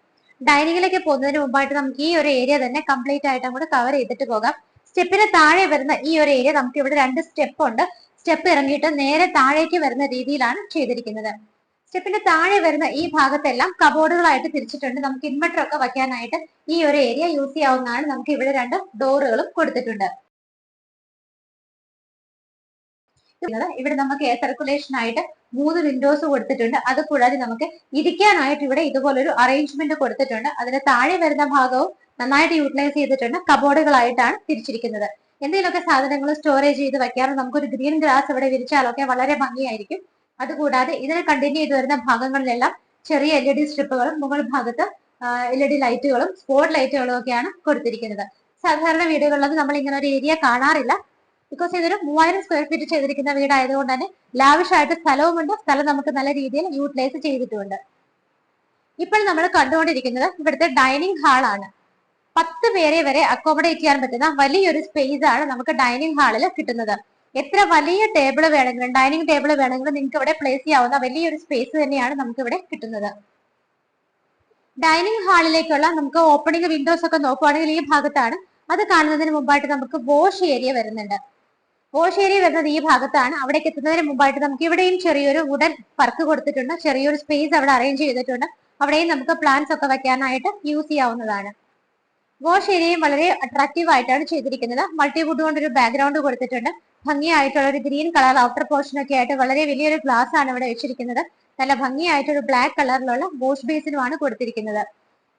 ഡൈനിങ്ങിലേക്ക് പോകുന്നതിന് മുമ്പായിട്ട് നമുക്ക് ഈ ഒരു ഏരിയ തന്നെ കംപ്ലീറ്റ് ആയിട്ട് അങ്ങോട്ട് കവർ ചെയ്തിട്ട് പോകാം. സ്റ്റെപ്പിന് താഴെ വരുന്ന ഈ ഒരു ഏരിയ നമുക്ക് ഇവിടെ 2 സ്റ്റെപ്പ് ഉണ്ട്. സ്റ്റെപ്പ് ഇറങ്ങിയിട്ട് നേരെ താഴേക്ക് വരുന്ന രീതിയിലാണ് ചെയ്തിരിക്കുന്നത്. സ്റ്റെപ്പിന്റെ താഴെ വരുന്ന ഈ ഭാഗത്തെല്ലാം കബോർഡുകളായിട്ട് തിരിച്ചിട്ടുണ്ട്. നമുക്ക് ഇൻവെർട്ടർ ഒക്കെ വയ്ക്കാനായിട്ട് ഈ ഒരു ഏരിയ യൂസ് ചെയ്യാവുന്നതാണ്. നമുക്ക് ഇവിടെ 2 ഡോറുകളും കൊടുത്തിട്ടുണ്ട്. ഇവിടെ നമുക്ക് എയർ സർക്കുലേഷൻ ആയിട്ട് 3 വിൻഡോസ് കൊടുത്തിട്ടുണ്ട്. അത് കൂടാതെ നമുക്ക് ഇരിക്കാനായിട്ട് ഇവിടെ ഇതുപോലൊരു അറേഞ്ച്മെന്റ് കൊടുത്തിട്ടുണ്ട്. അതിന് താഴെ വരുന്ന ഭാഗവും നന്നായിട്ട് യൂട്ടിലൈസ് ചെയ്തിട്ടുണ്ട്. കബോർഡുകളായിട്ടാണ് തിരിച്ചിരിക്കുന്നത്. എന്തെങ്കിലുമൊക്കെ സാധനങ്ങൾ സ്റ്റോറേജ് ചെയ്ത് വെക്കാറ് നമുക്കൊരു ഗ്രീൻ ഗ്രാസ് ഇവിടെ വിരിച്ചാലൊക്കെ വളരെ ഭംഗിയായിരിക്കും. അതുകൂടാതെ ഇതിനെ കണ്ടിന്യൂ ചെയ്ത് വരുന്ന ഭാഗങ്ങളിലെല്ലാം ചെറിയ LED സ്ട്രിപ്പുകളും മുകൾ ഭാഗത്ത് LED ലൈറ്റുകളും സ്പോട്ട് ലൈറ്റുകളും ഒക്കെയാണ് കൊടുത്തിരിക്കുന്നത്. സാധാരണ വീടുകളിൽ നമ്മൾ ഇങ്ങനെ ഒരു ഏരിയ കാണാറില്ല. ബിക്കോസ് ഇതൊരു 3000 സ്ക്വയർ ഫീറ്റ് ചെയ്തിരിക്കുന്ന വീടായതുകൊണ്ട് തന്നെ ലാവിഷായിട്ട് സ്ഥലവുമുണ്ട്. സ്ഥലം നമുക്ക് നല്ല രീതിയിൽ യൂട്ടിലൈസ് ചെയ്തിട്ടുണ്ട്. ഇപ്പോൾ നമ്മൾ കണ്ടുകൊണ്ടിരിക്കുന്നത് ഇവിടുത്തെ ഡൈനിങ് ഹാൾ ആണ്. 10 പേരെ വരെ അക്കോമഡേറ്റ് ചെയ്യാൻ പറ്റുന്ന വലിയൊരു സ്പേസ് ആണ് നമുക്ക് ഡൈനിങ് ഹാളിൽ കിട്ടുന്നത്. എത്ര വലിയ ടേബിൾ വേണമെങ്കിലും ഡൈനിങ് ടേബിൾ വേണമെങ്കിലും നിങ്ങൾക്ക് ഇവിടെ പ്ലേസ് ചെയ്യാവുന്ന വലിയൊരു സ്പേസ് തന്നെയാണ് നമുക്ക് ഇവിടെ കിട്ടുന്നത്. ഡൈനിങ് ഹാളിലേക്കുള്ള നമുക്ക് ഓപ്പണിംഗ് വിൻഡോസ് ഒക്കെ നോക്കുവാണെങ്കിൽ ഈ ഭാഗത്താണ്. അത് കാണുന്നതിന് മുമ്പായിട്ട് നമുക്ക് വാഷ് ഏരിയ വരുന്നുണ്ട്. വാഷ് ഏരിയ വരുന്നത് ഈ ഭാഗത്താണ്. അവിടേക്ക് എത്തുന്നതിന് മുമ്പായിട്ട് നമുക്ക് ഇവിടെയും ചെറിയൊരു വുഡൻ വർക്ക് കൊടുത്തിട്ടുണ്ട്. ചെറിയൊരു സ്പേസ് അവിടെ അറേഞ്ച് ചെയ്തിട്ടുണ്ട്. അവിടെയും നമുക്ക് പ്ലാന്റ്സ് ഒക്കെ വെക്കാനായിട്ട് യൂസ് ചെയ്യാവുന്നതാണ്. വാഷ് ഏരിയയും വളരെ അട്രാക്റ്റീവ് ആയിട്ടാണ് ചെയ്തിരിക്കുന്നത്. മൾട്ടിവുഡ് കൊണ്ടൊരു ബാക്ക്ഗ്രൗണ്ട് കൊടുത്തിട്ടുണ്ട്. ഭംഗിയായിട്ടുള്ള ഒരു ഗ്രീൻ കളർ ഔട്ടർ പോർഷൻ ഒക്കെ ആയിട്ട് വളരെ വലിയൊരു ഗ്ലാസ് ആണ് ഇവിടെ വെച്ചിരിക്കുന്നത്. നല്ല ഭംഗിയായിട്ടൊരു ബ്ലാക്ക് കളറിലുള്ള വാഷ് ബേസിനുമാണ് കൊടുത്തിരിക്കുന്നത്.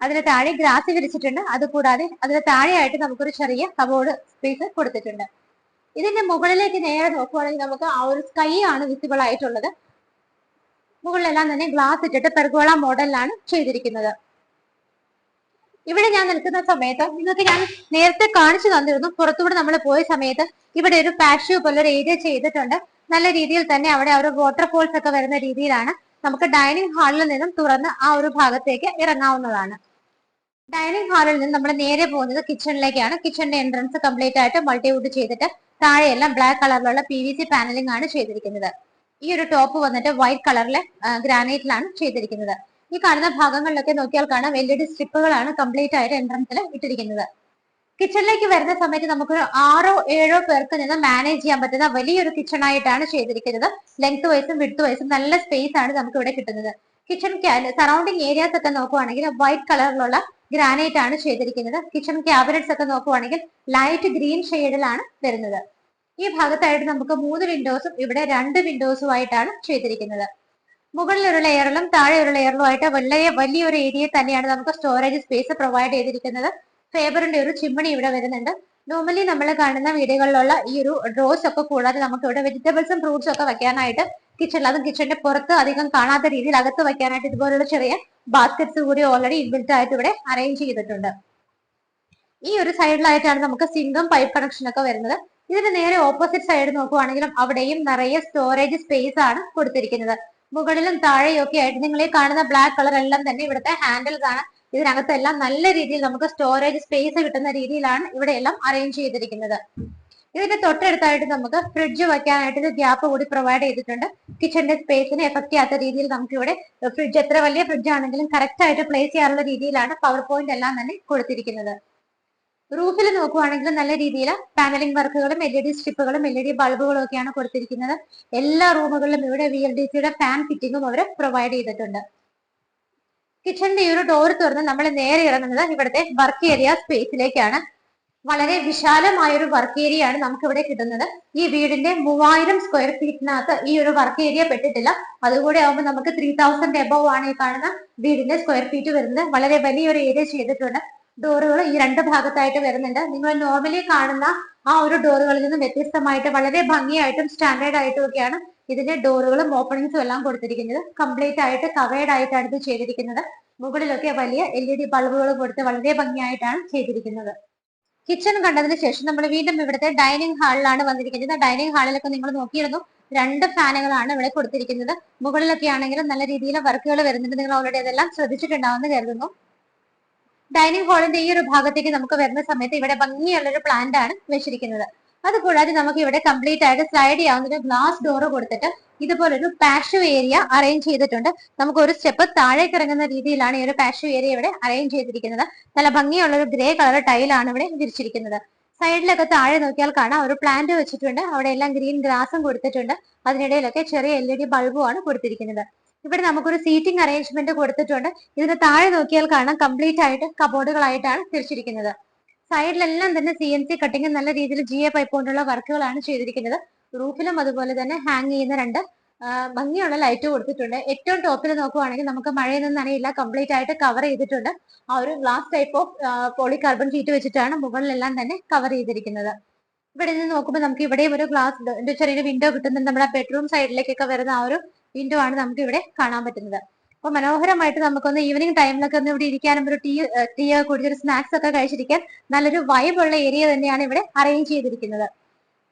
അതിന് താഴെ ഗ്രാസ് വിരിച്ചിട്ടുണ്ട്. അതുകൂടാതെ അതിന് താഴെയായിട്ട് നമുക്കൊരു ചെറിയ കബോർഡ് സ്പേസ് കൊടുത്തിട്ടുണ്ട്. ഇതിന്റെ മുകളിലേക്ക് നേരെ നോക്കുവാണെങ്കിൽ നമുക്ക് ആ ഒരു സ്കൈ ആണ് വിസിബിൾ ആയിട്ടുള്ളത്. മുകളിലെല്ലാം തന്നെ ഗ്ലാസ് ഇട്ടിട്ട് പെർഗോള മോഡലിലാണ് ചെയ്തിരിക്കുന്നത്. ഇവിടെ ഞാൻ നിൽക്കുന്ന സമയത്ത് നിങ്ങൾക്ക് ഞാൻ നേരത്തെ കാണിച്ചു തന്നിരുന്നു. പുറത്തുകൂടെ നമ്മൾ പോയ സമയത്ത് ഇവിടെ ഒരു പാഷ്യോ പോലൊരു ഏരിയ ചെയ്തിട്ടുണ്ട്. നല്ല രീതിയിൽ തന്നെ അവിടെ ഒരു വാട്ടർഫോൾസ് ഒക്കെ വരുന്ന രീതിയിലാണ് നമുക്ക് ഡൈനിങ് ഹാളിൽ നിന്നും തുറന്ന് ആ ഒരു ഭാഗത്തേക്ക് ഇറങ്ങാവുന്നതാണ്. ഡൈനിങ് ഹാളിൽ നിന്ന് നമ്മൾ നേരെ പോകുന്നത് കിച്ചണിലേക്കാണ്. കിച്ചണിന്റെ എൻട്രൻസ് കംപ്ലീറ്റ് ആയിട്ട് മൾട്ടിവുഡ് ചെയ്തിട്ട് താഴെയെല്ലാം ബ്ലാക്ക് കളറിലുള്ള PVC പാനലിംഗ് ആണ് ചെയ്തിരിക്കുന്നത്. ഈ ഒരു ടോപ്പ് വന്നിട്ട് വൈറ്റ് കളറിലെ ഗ്രാനൈറ്റിലാണ് ചെയ്തിരിക്കുന്നത്. ഈ കാണുന്ന ഭാഗങ്ങളിലൊക്കെ നോക്കിയാൽ കാണാം LED സ്ട്രിപ്പുകളാണ് കംപ്ലീറ്റ് ആയിട്ട് എൻട്രൻസിൽ ഇട്ടിരിക്കുന്നത്. കിച്ചണിലേക്ക് വരുന്ന സമയത്ത് നമുക്കൊരു 6-7 പേർക്ക് നിന്ന് മാനേജ് ചെയ്യാൻ പറ്റുന്ന വലിയൊരു കിച്ചൺ ആയിട്ടാണ് ചെയ്തിരിക്കുന്നത്. ലെങ്ത് വൈസും വിഡ്ത് വൈസും നല്ല സ്പേസ് ആണ് നമുക്ക് ഇവിടെ കിട്ടുന്നത്. കിച്ചൺ സറൗണ്ടിങ് ഏരിയാസ് ഒക്കെ നോക്കുവാണെങ്കിൽ വൈറ്റ് കളറിലുള്ള ഗ്രാനൈറ്റ് ആണ് ചെയ്തിരിക്കുന്നത്. കിച്ചൺ ക്യാബിനറ്റ്സ് ഒക്കെ നോക്കുവാണെങ്കിൽ ലൈറ്റ് ഗ്രീൻ ഷെയ്ഡിലാണ് വരുന്നത്. ഈ ഭാഗത്തായിട്ട് നമുക്ക് 3 വിൻഡോസും ഇവിടെ 2 വിൻഡോസും ആയിട്ടാണ് ചെയ്തിരിക്കുന്നത്. മുകളിൽ ഒരു ലെയറിലും താഴെ ഒരു ലെയറിലും ആയിട്ട് വലിയൊരു ഏരിയ തന്നെയാണ് നമുക്ക് സ്റ്റോറേജ് സ്പേസ് പ്രൊവൈഡ് ചെയ്തിരിക്കുന്നത്. ഫേബറിന്റെ ഒരു ചിമ്മിണി ഇവിടെ വരുന്നുണ്ട്. നോർമലി നമ്മൾ കാണുന്ന വീടുകളിലുള്ള ഈ ഒരു ഡ്രോസ് ഒക്കെ കൂടാതെ നമുക്ക് ഇവിടെ വെജിറ്റബിൾസും ഫ്രൂട്ട്സും ഒക്കെ വെക്കാനായിട്ട് കിച്ചണിൽ, അതും കിച്ചണിന്റെ പുറത്ത് അധികം കാണാത്ത രീതിയിൽ അകത്ത് വെക്കാനായിട്ട് ഇതുപോലുള്ള ചെറിയ ബാസ്കറ്റ്സ് കൂടി ഓൾറെഡി ഇൻബിൽറ്റ് ആയിട്ട് ഇവിടെ അറേഞ്ച് ചെയ്തിട്ടുണ്ട്. ഈ ഒരു സൈഡിലായിട്ടാണ് നമുക്ക് സിങ്കും പൈപ്പ് കണക്ഷൻ ഒക്കെ വരുന്നത്. ഇതിന് നേരെ ഓപ്പോസിറ്റ് സൈഡ് നോക്കുവാണെങ്കിലും അവിടെയും നിറയെ സ്റ്റോറേജ് സ്പേസ് ആണ് കൊടുത്തിരിക്കുന്നത്. മുകളിലും താഴെയും ഒക്കെ ആയിട്ട് നിങ്ങൾ ഈ കാണുന്ന ബ്ലാക്ക് കളർ എല്ലാം തന്നെ ഇവിടുത്തെ ഹാൻഡിൽസ് ആണ്. ഇതിനകത്തെല്ലാം നല്ല രീതിയിൽ നമുക്ക് സ്റ്റോറേജ് സ്പേസ് കിട്ടുന്ന രീതിയിലാണ് ഇവിടെ എല്ലാം അറേഞ്ച് ചെയ്തിരിക്കുന്നത്. ഇതിന്റെ തൊട്ടടുത്തായിട്ട് നമുക്ക് ഫ്രിഡ്ജ് വെക്കാനായിട്ട് ഒരു ഗ്യാപ്പ് കൂടി പ്രൊവൈഡ് ചെയ്തിട്ടുണ്ട്. കിച്ചണിന്റെ സ്പേസിനെ എഫക്ട് ചെയ്യാത്ത രീതിയിൽ നമുക്ക് ഇവിടെ ഫ്രിഡ്ജ്, എത്ര വലിയ ഫ്രിഡ്ജ് ആണെങ്കിലും കറക്റ്റ് ആയിട്ട് പ്ലേസ് ചെയ്യാനുള്ള രീതിയിലാണ് പവർ പോയിന്റ് എല്ലാം തന്നെ കൊടുത്തിരിക്കുന്നത്. റൂഫിൽ നോക്കുവാണെങ്കിൽ നല്ല രീതിയിൽ പാനലിംഗ് വർക്കുകളും LED സ്ട്രിപ്പുകളും LED ബൾബുകളും ഒക്കെയാണ് കൊടുത്തിരിക്കുന്നത്. എല്ലാ റൂമുകളിലും ഇവിടെ VLDCയുടെ ഫാൻ ഫിറ്റിംഗും അവർ പ്രൊവൈഡ് ചെയ്തിട്ടുണ്ട്. കിച്ചണിന്റെ ഈ ഒരു ഡോർ തുറന്ന് നമ്മൾ നേരെ ഇറങ്ങുന്നത് ഇവിടുത്തെ വർക്ക് ഏരിയ സ്പേസിലേക്കാണ്. വളരെ വിശാലമായ ഒരു വർക്ക് ഏരിയ ആണ് നമുക്ക് ഇവിടെ കിട്ടുന്നത്. ഈ വീടിന്റെ 3000 സ്ക്വയർ ഫീറ്റിനകത്ത് ഈ ഒരു വർക്ക് ഏരിയ പെട്ടിട്ടില്ല. അതുകൂടെ ആവുമ്പോൾ നമുക്ക് 3000 എബവ് ആണ് ഈ കാണുന്ന വീടിന്റെ സ്ക്വയർ ഫീറ്റ് വരുന്നത്. വളരെ വലിയൊരു ഏരിയ ചെയ്തിട്ടുണ്ട്. ഡോറുകൾ ഈ 2 ഭാഗത്തായിട്ട് വരുന്നുണ്ട്. നിങ്ങൾ നോർമലി കാണുന്ന ആ ഒരു ഡോറുകളിൽ നിന്നും വ്യത്യസ്തമായിട്ട് വളരെ ഭംഗിയായിട്ടും സ്റ്റാൻഡേർഡ് ആയിട്ടും ഒക്കെയാണ് ഇതിന്റെ ഡോറുകളും ഓപ്പണിങ്സും എല്ലാം കൊടുത്തിരിക്കുന്നത്. കംപ്ലീറ്റ് ആയിട്ട് കവേർഡ് ആയിട്ടാണ് ഇത് ചെയ്തിരിക്കുന്നത്. മുകളിലൊക്കെ വലിയ LED ബൾബുകൾ കൊടുത്ത് വളരെ ഭംഗിയായിട്ടാണ് ചെയ്തിരിക്കുന്നത്. കിച്ചൺ കണ്ടതിന് ശേഷം നമ്മൾ വീണ്ടും ഇവിടുത്തെ ഡൈനിങ് ഹാളിലാണ് വന്നിരിക്കുന്നത്. ഡൈനിങ് ഹാളിലൊക്കെ നിങ്ങൾ നോക്കിയിരുന്നു, 2 ഫാനുകളാണ് ഇവിടെ കൊടുത്തിരിക്കുന്നത്. മുകളിലൊക്കെ ആണെങ്കിലും നല്ല രീതിയിൽ വർക്കുകൾ വരുന്നുണ്ട്. നിങ്ങൾ ഓൾറെഡി അതെല്ലാം ശ്രദ്ധിച്ചിട്ടുണ്ടാവുമെന്ന് കരുതുന്നു. ഡൈനിങ് ഹാളിന്റെ ഈ ഒരു ഭാഗത്തേക്ക് നമുക്ക് വരുന്ന സമയത്ത് ഇവിടെ ഭംഗിയുള്ളൊരു പ്ലാന്റ് ആണ് വെച്ചിരിക്കുന്നത്. അതുകൂടാതെ നമുക്ക് ഇവിടെ കംപ്ലീറ്റ് ആയിട്ട് സ്ലൈഡ് ചെയ്യാവുന്ന ഒരു ഗ്ലാസ് ഡോർ കൊടുത്തിട്ട് ഇതുപോലൊരു പാഷ്യൂ ഏരിയ അറേഞ്ച് ചെയ്തിട്ടുണ്ട്. നമുക്ക് ഒരു സ്റ്റെപ്പ് താഴേക്ക് ഇറങ്ങുന്ന രീതിയിലാണ് ഈ ഒരു പാഷ്യൂ ഏരിയ ഇവിടെ അറേഞ്ച് ചെയ്തിരിക്കുന്നത്. നല്ല ഭംഗിയുള്ള ഒരു ഗ്രേ കളർ ടൈലാണ് ഇവിടെ വിരിച്ചിരിക്കുന്നത്. സൈഡിലൊക്കെ താഴെ നോക്കിയാൽ കാണാം ഒരു പ്ലാന്റ് വെച്ചിട്ടുണ്ട്. അവിടെ എല്ലാം ഗ്രീൻ ഗ്രാസും കൊടുത്തിട്ടുണ്ട്. അതിനിടയിലൊക്കെ ചെറിയ LED ബൾബും ആണ് കൊടുത്തിരിക്കുന്നത്. ഇവിടെ നമുക്കൊരു സീറ്റിംഗ് അറേഞ്ച്മെന്റ് കൊടുത്തിട്ടുണ്ട്. ഇതിന് താഴെ നോക്കിയാൽ കാണാം കംപ്ലീറ്റ് ആയിട്ട് കബോർഡുകളായിട്ടാണ് തിരിച്ചിരിക്കുന്നത്. സൈഡിലെല്ലാം തന്നെ CNC കട്ടിങ്, നല്ല രീതിയിൽ GA പൈപ്പ് കൊണ്ടുള്ള വർക്കുകളാണ് ചെയ്തിരിക്കുന്നത്. റൂഫിലും അതുപോലെ തന്നെ ഹാങ് ചെയ്യുന്ന 2 ഭംഗിയുള്ള ലൈറ്റ് കൊടുത്തിട്ടുണ്ട്. ഏറ്റവും ടോപ്പിൽ നോക്കുവാണെങ്കിൽ നമുക്ക് മഴയിൽ നിന്ന് നനയില്ല, കംപ്ലീറ്റ് ആയിട്ട് കവർ ചെയ്തിട്ടുണ്ട്. ആ ഒരു glass type of polycarbon sheet വെച്ചിട്ടാണ് മുകളിലെല്ലാം തന്നെ കവർ ചെയ്തിരിക്കുന്നത്. ഇവിടെ നിന്ന് നോക്കുമ്പോൾ നമുക്ക് ഇവിടെയും ഒരു ഗ്ലാസ് ചെറിയൊരു വിൻഡോ കിട്ടുന്നുണ്ട്. നമ്മുടെ ബെഡ്റൂം സൈഡിലേക്കൊക്കെ വരുന്ന ആ ഒരു വിൻഡോ ആണ് നമുക്ക് ഇവിടെ കാണാൻ പറ്റുന്നത്. അപ്പൊ മനോഹരമായിട്ട് നമുക്കൊന്ന് ഈവനിങ് ടൈമിലൊക്കെ ഒന്ന് ഇവിടെ ഇരിക്കാനും ഒരു ടീ ഒക്കെ കുടിച്ചൊരു സ്നാക്സ് ഒക്കെ കഴിച്ചിരിക്കാൻ നല്ലൊരു വൈബുള്ള ഏരിയ തന്നെയാണ് ഇവിടെ അറേഞ്ച് ചെയ്തിരിക്കുന്നത്.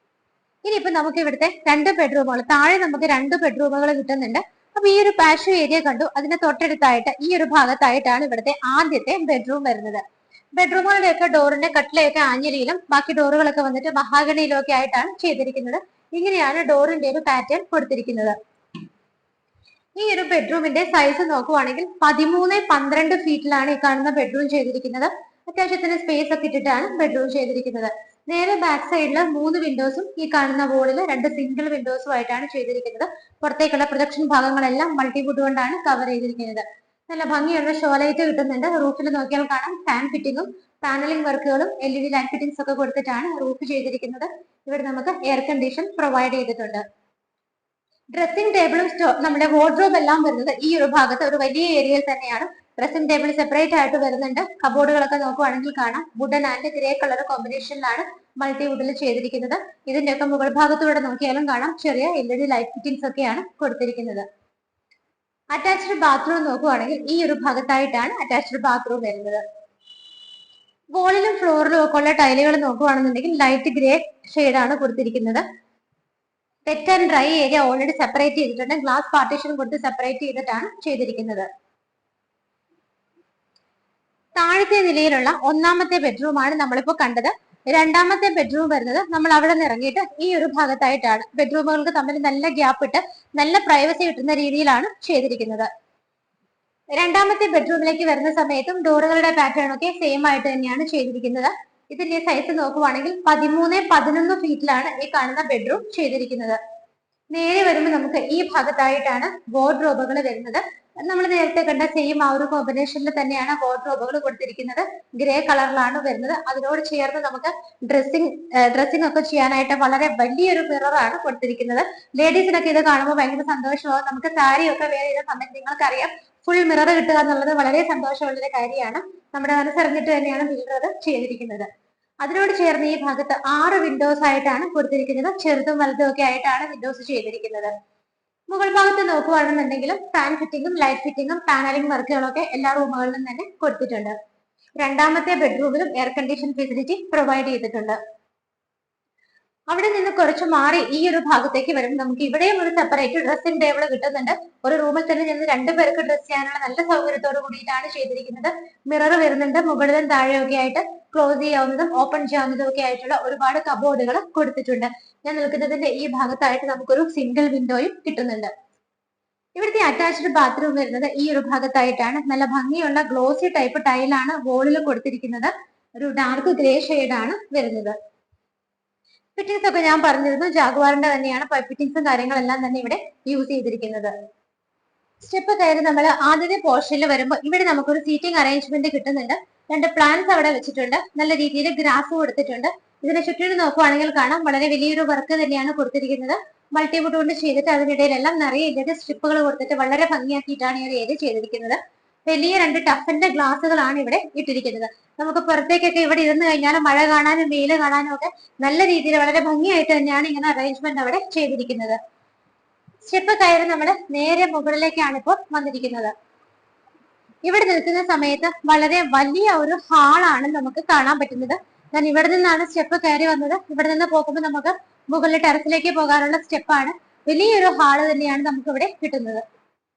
ഇനിയിപ്പോ നമുക്ക് ഇവിടുത്തെ 2 ബെഡ്റൂമുകൾ, താഴെ നമുക്ക് 2 ബെഡ്റൂമുകൾ കിട്ടുന്നുണ്ട്. അപ്പൊ ഈ ഒരു പാഷ്യൂ ഏരിയ കണ്ടു. അതിന്റെ തൊട്ടടുത്തായിട്ട് ഈ ഒരു ഭാഗത്തായിട്ടാണ് ഇവിടുത്തെ ആദ്യത്തെ ബെഡ്റൂം വരുന്നത്. ബെഡ്റൂമുകളുടെയൊക്കെ ഡോറിന്റെ കട്ടിലയൊക്കെ ആഞ്ഞിലിയിലും ബാക്കി ഡോറുകളൊക്കെ വന്നിട്ട് മഹാഗണിയിലും ഒക്കെ ആയിട്ടാണ് ചെയ്തിരിക്കുന്നത്. ഇങ്ങനെയാണ് ഡോറിന്റെ ഒരു പാറ്റേൺ കൊടുത്തിരിക്കുന്നത്. ഈ ഒരു ബെഡ്റൂമിന്റെ സൈസ് നോക്കുവാണെങ്കിൽ 13-12 ഫീറ്റിലാണ് ഈ കാണുന്ന ബെഡ്റൂം ചെയ്തിരിക്കുന്നത്. അത്യാവശ്യത്തിന് സ്പേസ് ഒക്കെ ഇട്ടിട്ടാണ് ബെഡ്റൂം ചെയ്തിരിക്കുന്നത്. നേരെ ബാക്ക് സൈഡിൽ 3 വിൻഡോസും ഈ കാണുന്ന വോളിൽ 2 സിംഗിൾ വിൻഡോസും ആയിട്ടാണ് ചെയ്തിരിക്കുന്നത്. പുറത്തേക്കുള്ള പ്രൊജക്ഷൻ ഭാഗങ്ങളെല്ലാം മൾട്ടിവുഡ് കൊണ്ടാണ് കവർ ചെയ്തിരിക്കുന്നത്. നല്ല ഭംഗിയുള്ള ഷോലൈറ്റ് കിട്ടുന്നുണ്ട്. റൂഫിൽ നോക്കിയാൽ കാണാം ഫാൻ ഫിറ്റിങ്ങും പാനലിംഗ് വർക്കുകളും LED ലൈറ്റ് ഫിറ്റിംഗ്സ് ഒക്കെ കൊടുത്തിട്ടാണ് റൂഫ് ചെയ്തിരിക്കുന്നത്. ഇവിടെ നമുക്ക് എയർ കണ്ടീഷൻ പ്രൊവൈഡ് ചെയ്തിട്ടുണ്ട്. ഡ്രസ്സിംഗ് ടേബിളും നമ്മുടെ വാർഡ്രോബ് എല്ലാം വരുന്നത് ഈ ഒരു ഭാഗത്ത് ഒരു വലിയ ഏരിയയിൽ തന്നെയാണ്. ഡ്രസ്സിംഗ് ടേബിൾ സെപ്പറേറ്റ് ആയിട്ട് വരുന്നുണ്ട്. കബോർഡുകളൊക്കെ നോക്കുവാണെങ്കിൽ കാണാം വുഡൻ ആൻഡ് ഗ്രേ കളർ കോമ്പിനേഷനിലാണ് മൾട്ടിവുഡിൽ ചെയ്തിരിക്കുന്നത്. ഇതിന്റെയൊക്കെ മുകൾ ഭാഗത്തൂടെ നോക്കിയാലും കാണാം ചെറിയ LED ലൈറ്റ് ഫിറ്റിംഗ്സ് ഒക്കെയാണ് കൊടുത്തിരിക്കുന്നത്. അറ്റാച്ച്ഡ് ബാത്റൂം നോക്കുവാണെങ്കിൽ ഈ ഒരു ഭാഗത്തായിട്ടാണ് അറ്റാച്ച്ഡ് ബാത്റൂം വരുന്നത്. വോളിലും ഫ്ലോറിലും ഒക്കെ ഉള്ള ടൈലുകൾ നോക്കുവാണെന്നുണ്ടെങ്കിൽ ലൈറ്റ് ഗ്രേ ഷെയ്ഡാണ് കൊടുത്തിരിക്കുന്നത്. Wet and dry area already separate ചെയ്തിട്ടുണ്ട്. ഗ്ലാസ് പാർട്ടീഷൻ കൊടുത്ത് സെപ്പറേറ്റ് ചെയ്തിട്ടാണ് ചെയ്തിരിക്കുന്നത്. താഴത്തെ നിലയിലുള്ള ഒന്നാമത്തെ ബെഡ്റൂമാണ് നമ്മളിപ്പോ കണ്ടത്. രണ്ടാമത്തെ ബെഡ്റൂം വരുന്നത് നമ്മൾ അവിടെ നിന്ന് ഇറങ്ങിയിട്ട് ഈ ഒരു ഭാഗത്തായിട്ടാണ്. ബെഡ്റൂമുകൾക്ക് തമ്മിൽ നല്ല ഗ്യാപ്പ് ഇട്ട് നല്ല പ്രൈവസി കിട്ടുന്ന രീതിയിലാണ് ചെയ്തിരിക്കുന്നത്. രണ്ടാമത്തെ ബെഡ്റൂമിലേക്ക് വരുന്ന സമയത്തും ഡോറുകളുടെ പാറ്റേൺ ഒക്കെ സെയിം ആയിട്ട് തന്നെയാണ് ചെയ്തിരിക്കുന്നത്. ഇതിന്റെ സൈസ് നോക്കുവാണെങ്കിൽ 13-11 ഫീറ്റിലാണ് ഈ കാണുന്ന ബെഡ്റൂം ചെയ്തിരിക്കുന്നത്. നേരെ വരുമ്പോൾ നമുക്ക് ഈ ഭാഗത്തായിട്ടാണ് വാർഡ്രോബുകൾ വരുന്നത്. നമ്മൾ നേരത്തെ കണ്ട സെയിം ആ ഒരു കോമ്പിനേഷനിൽ തന്നെയാണ് വാർഡ്രോബുകൾ കൊടുത്തിരിക്കുന്നത്. ഗ്രേ കളറിലാണ് വരുന്നത്. അതിനോട് ചേർന്ന് നമുക്ക് ഡ്രസ്സിംഗ് ഒക്കെ ചെയ്യാനായിട്ട് വളരെ വലിയൊരു മിററാണ് കൊടുത്തിരിക്കുന്നത്. ലേഡീസിനൊക്കെ ഇത് കാണുമ്പോൾ ഭയങ്കര സന്തോഷമാകും. നമുക്ക് സാരി ഒക്കെ വേറെ ചെയ്ത സമയത്ത് നിങ്ങൾക്കറിയാം, ഫുൾ മിറർ കിട്ടുക എന്നുള്ളത് വളരെ സന്തോഷമുള്ളൊരു കാര്യമാണ്. നമ്മുടെ മനസ്സറിഞ്ഞിട്ട് തന്നെയാണ് മിറർ ചെയ്തിരിക്കുന്നത്. അതിനോട് ചേർന്ന് ഈ ഭാഗത്ത് 6 വിൻഡോസ് ആയിട്ടാണ് കൊടുത്തിരിക്കുന്നത്. ചെറുതും വലുതും ഒക്കെ ആയിട്ടാണ് വിൻഡോസ് ചെയ്തിരിക്കുന്നത്. മുകൾ ഭാഗത്ത് നോക്കുകയാണെന്നുണ്ടെങ്കിലും ഫാൻ ഫിറ്റിംഗും ലൈറ്റ് ഫിറ്റിംഗും പാനലിംഗ് വർക്കുകളൊക്കെ എല്ലാ റൂമുകളിലും തന്നെ കൊടുത്തിട്ടുണ്ട്. രണ്ടാമത്തെ ബെഡ്റൂമിലും എയർ കണ്ടീഷൻ ഫെസിലിറ്റി പ്രൊവൈഡ് ചെയ്തിട്ടുണ്ട്. അവിടെ നിന്ന് കുറച്ച് മാറി ഈ ഒരു ഭാഗത്തേക്ക് വരും. നമുക്ക് ഇവിടെയും ഒരു സെപ്പറേറ്റ് ഡ്രസ്സിംഗ് ടേബിൾ കിട്ടുന്നുണ്ട്. ഒരു റൂമിൽ തന്നെ നിന്ന് 2 പേർക്ക് ഡ്രസ് ചെയ്യാനുള്ള നല്ല സൗകര്യത്തോട് കൂടിയിട്ടാണ് ചെയ്തിരിക്കുന്നത്. മിറർ വരുന്നുണ്ട്. മുകളിലും താഴെയൊക്കെ ആയിട്ട് ക്ലോസ് ചെയ്യാവുന്നതും ഓപ്പൺ ചെയ്യാവുന്നതും ഒക്കെ ആയിട്ടുള്ള ഒരുപാട് കബോർഡുകൾ കൊടുത്തിട്ടുണ്ട്. ഞാൻ നിൽക്കുന്നതിന്റെ ഈ ഭാഗത്തായിട്ട് നമുക്കൊരു സിംഗിൾ വിൻഡോയും കിട്ടുന്നുണ്ട്. ഇവിടുത്തെ അറ്റാച്ച്ഡ് ബാത്റൂം വരുന്നത് ഈ ഒരു ഭാഗത്തായിട്ടാണ്. നല്ല ഭംഗിയുള്ള ഗ്ലോസി ടൈപ്പ് ടൈലാണ് വോളിൽ കൊടുത്തിരിക്കുന്നത്. ഒരു ഡാർക്ക് ഗ്രേ ഷെയ്ഡാണ് വരുന്നത്. ഫിറ്റിംഗ്സ് ഒക്കെ ഞാൻ പറഞ്ഞിരുന്നു, ജാഗ്വാറിന്റെ തന്നെയാണ് പൈപ്പ് ഫിറ്റിംഗ്സും കാര്യങ്ങളെല്ലാം തന്നെ ഇവിടെ യൂസ് ചെയ്തിരിക്കുന്നത്. സ്റ്റെപ്പ് കയറി നമ്മൾ ആദ്യത്തെ പോർഷനിൽ വരുമ്പോൾ ഇവിടെ നമുക്കൊരു സീറ്റിംഗ് അറേഞ്ച്മെന്റ് കിട്ടുന്നുണ്ട്. 2 പ്ലാന്റ്സ് അവിടെ വെച്ചിട്ടുണ്ട്. നല്ല രീതിയിൽ ഗ്രാസ് കൊടുത്തിട്ടുണ്ട്. ഇതിനെ ചുറ്റിനും നോക്കുവാണെങ്കിൽ കാണാം വളരെ വലിയൊരു വർക്ക് തന്നെയാണ് കൊടുത്തിരിക്കുന്നത്. മൾട്ടിവുഡ് കൊണ്ട് ചെയ്തിട്ട് അതിനിടയിലെല്ലാം നിറയെ ഇതിന്റെ സ്ട്രിപ്പുകൾ കൊടുത്തിട്ട് വളരെ ഭംഗിയാക്കിയിട്ടാണ് ഈ ഒരു ഏരിയ ചെയ്തിരിക്കുന്നത്. വലിയ 2 ടഫിന്റെ ഗ്ലാസുകളാണ് ഇവിടെ ഇട്ടിരിക്കുന്നത്. നമുക്ക് പുറത്തേക്കൊക്കെ ഇവിടെ ഇരുന്ന് കഴിഞ്ഞാൽ മഴ കാണാനും വെയിൽ കാണാനും ഒക്കെ നല്ല രീതിയിൽ വളരെ ഭംഗിയായിട്ട് തന്നെയാണ് ഇങ്ങനെ അറേഞ്ച്മെന്റ് അവിടെ ചെയ്തിരിക്കുന്നത്. സ്റ്റെപ്പ് കയറി നമ്മൾ നേരെ മുകളിലേക്കാണ് ഇപ്പോൾ വന്നിരിക്കുന്നത്. ഇവിടെ നിൽക്കുന്ന സമയത്ത് വളരെ വലിയ ഒരു ഹാളാണ് നമുക്ക് കാണാൻ പറ്റുന്നത്. ഞാൻ ഇവിടെ നിന്നാണ് സ്റ്റെപ്പ് കയറി വന്നത്. ഇവിടെ നിന്ന് പോകുമ്പോൾ നമുക്ക് മുകളിൽ ടെറസിലേക്ക് പോകാനുള്ള സ്റ്റെപ്പാണ്. വലിയൊരു ഹാള് തന്നെയാണ് നമുക്ക് ഇവിടെ കിട്ടുന്നത്.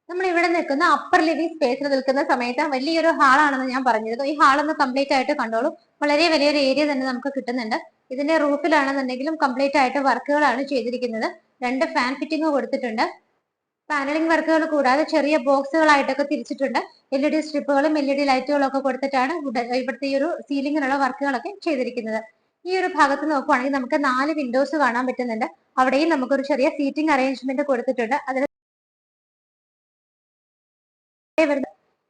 നമ്മൾ ഇവിടെ നിൽക്കുന്ന അപ്പർ ലിവിംഗ് സ്പേസിൽ നിൽക്കുന്ന സമയത്ത് വലിയൊരു ഹാളാണെന്ന് ഞാൻ പറഞ്ഞിരുന്നു. ഈ ഹാളൊന്ന് കംപ്ലീറ്റ് ആയിട്ട് കണ്ടോളൂ. വളരെ വലിയൊരു ഏരിയ തന്നെ നമുക്ക് കിട്ടുന്നുണ്ട്. ഇതിന്റെ റൂഫിലാണെന്നുണ്ടെങ്കിലും കംപ്ലീറ്റ് ആയിട്ട് വർക്കുകളാണ് ചെയ്തിരിക്കുന്നത്. 2 ഫാൻ ഫിറ്റിംഗ് കൊടുത്തിട്ടുണ്ട്. പാനലിംഗ് വർക്കുകൾ കൂടാതെ ചെറിയ ബോക്സുകളായിട്ടൊക്കെ തിരിച്ചിട്ടുണ്ട്. LED സ്ട്രിപ്പുകളും LED ലൈറ്റുകളും ഒക്കെ കൊടുത്തിട്ടാണ് ഇവിടുത്തെ ഈ ഒരു സീലിംഗിനുള്ള വർക്കുകളൊക്കെ ചെയ്തിരിക്കുന്നത്. ഈ ഒരു ഭാഗത്ത് നോക്കുവാണെങ്കിൽ നമുക്ക് 4 വിൻഡോസ് കാണാൻ പറ്റുന്നുണ്ട്. അവിടെയും നമുക്കൊരു ചെറിയ സീറ്റിംഗ് അറേഞ്ച്മെന്റ് കൊടുത്തിട്ടുണ്ട്. അതിന്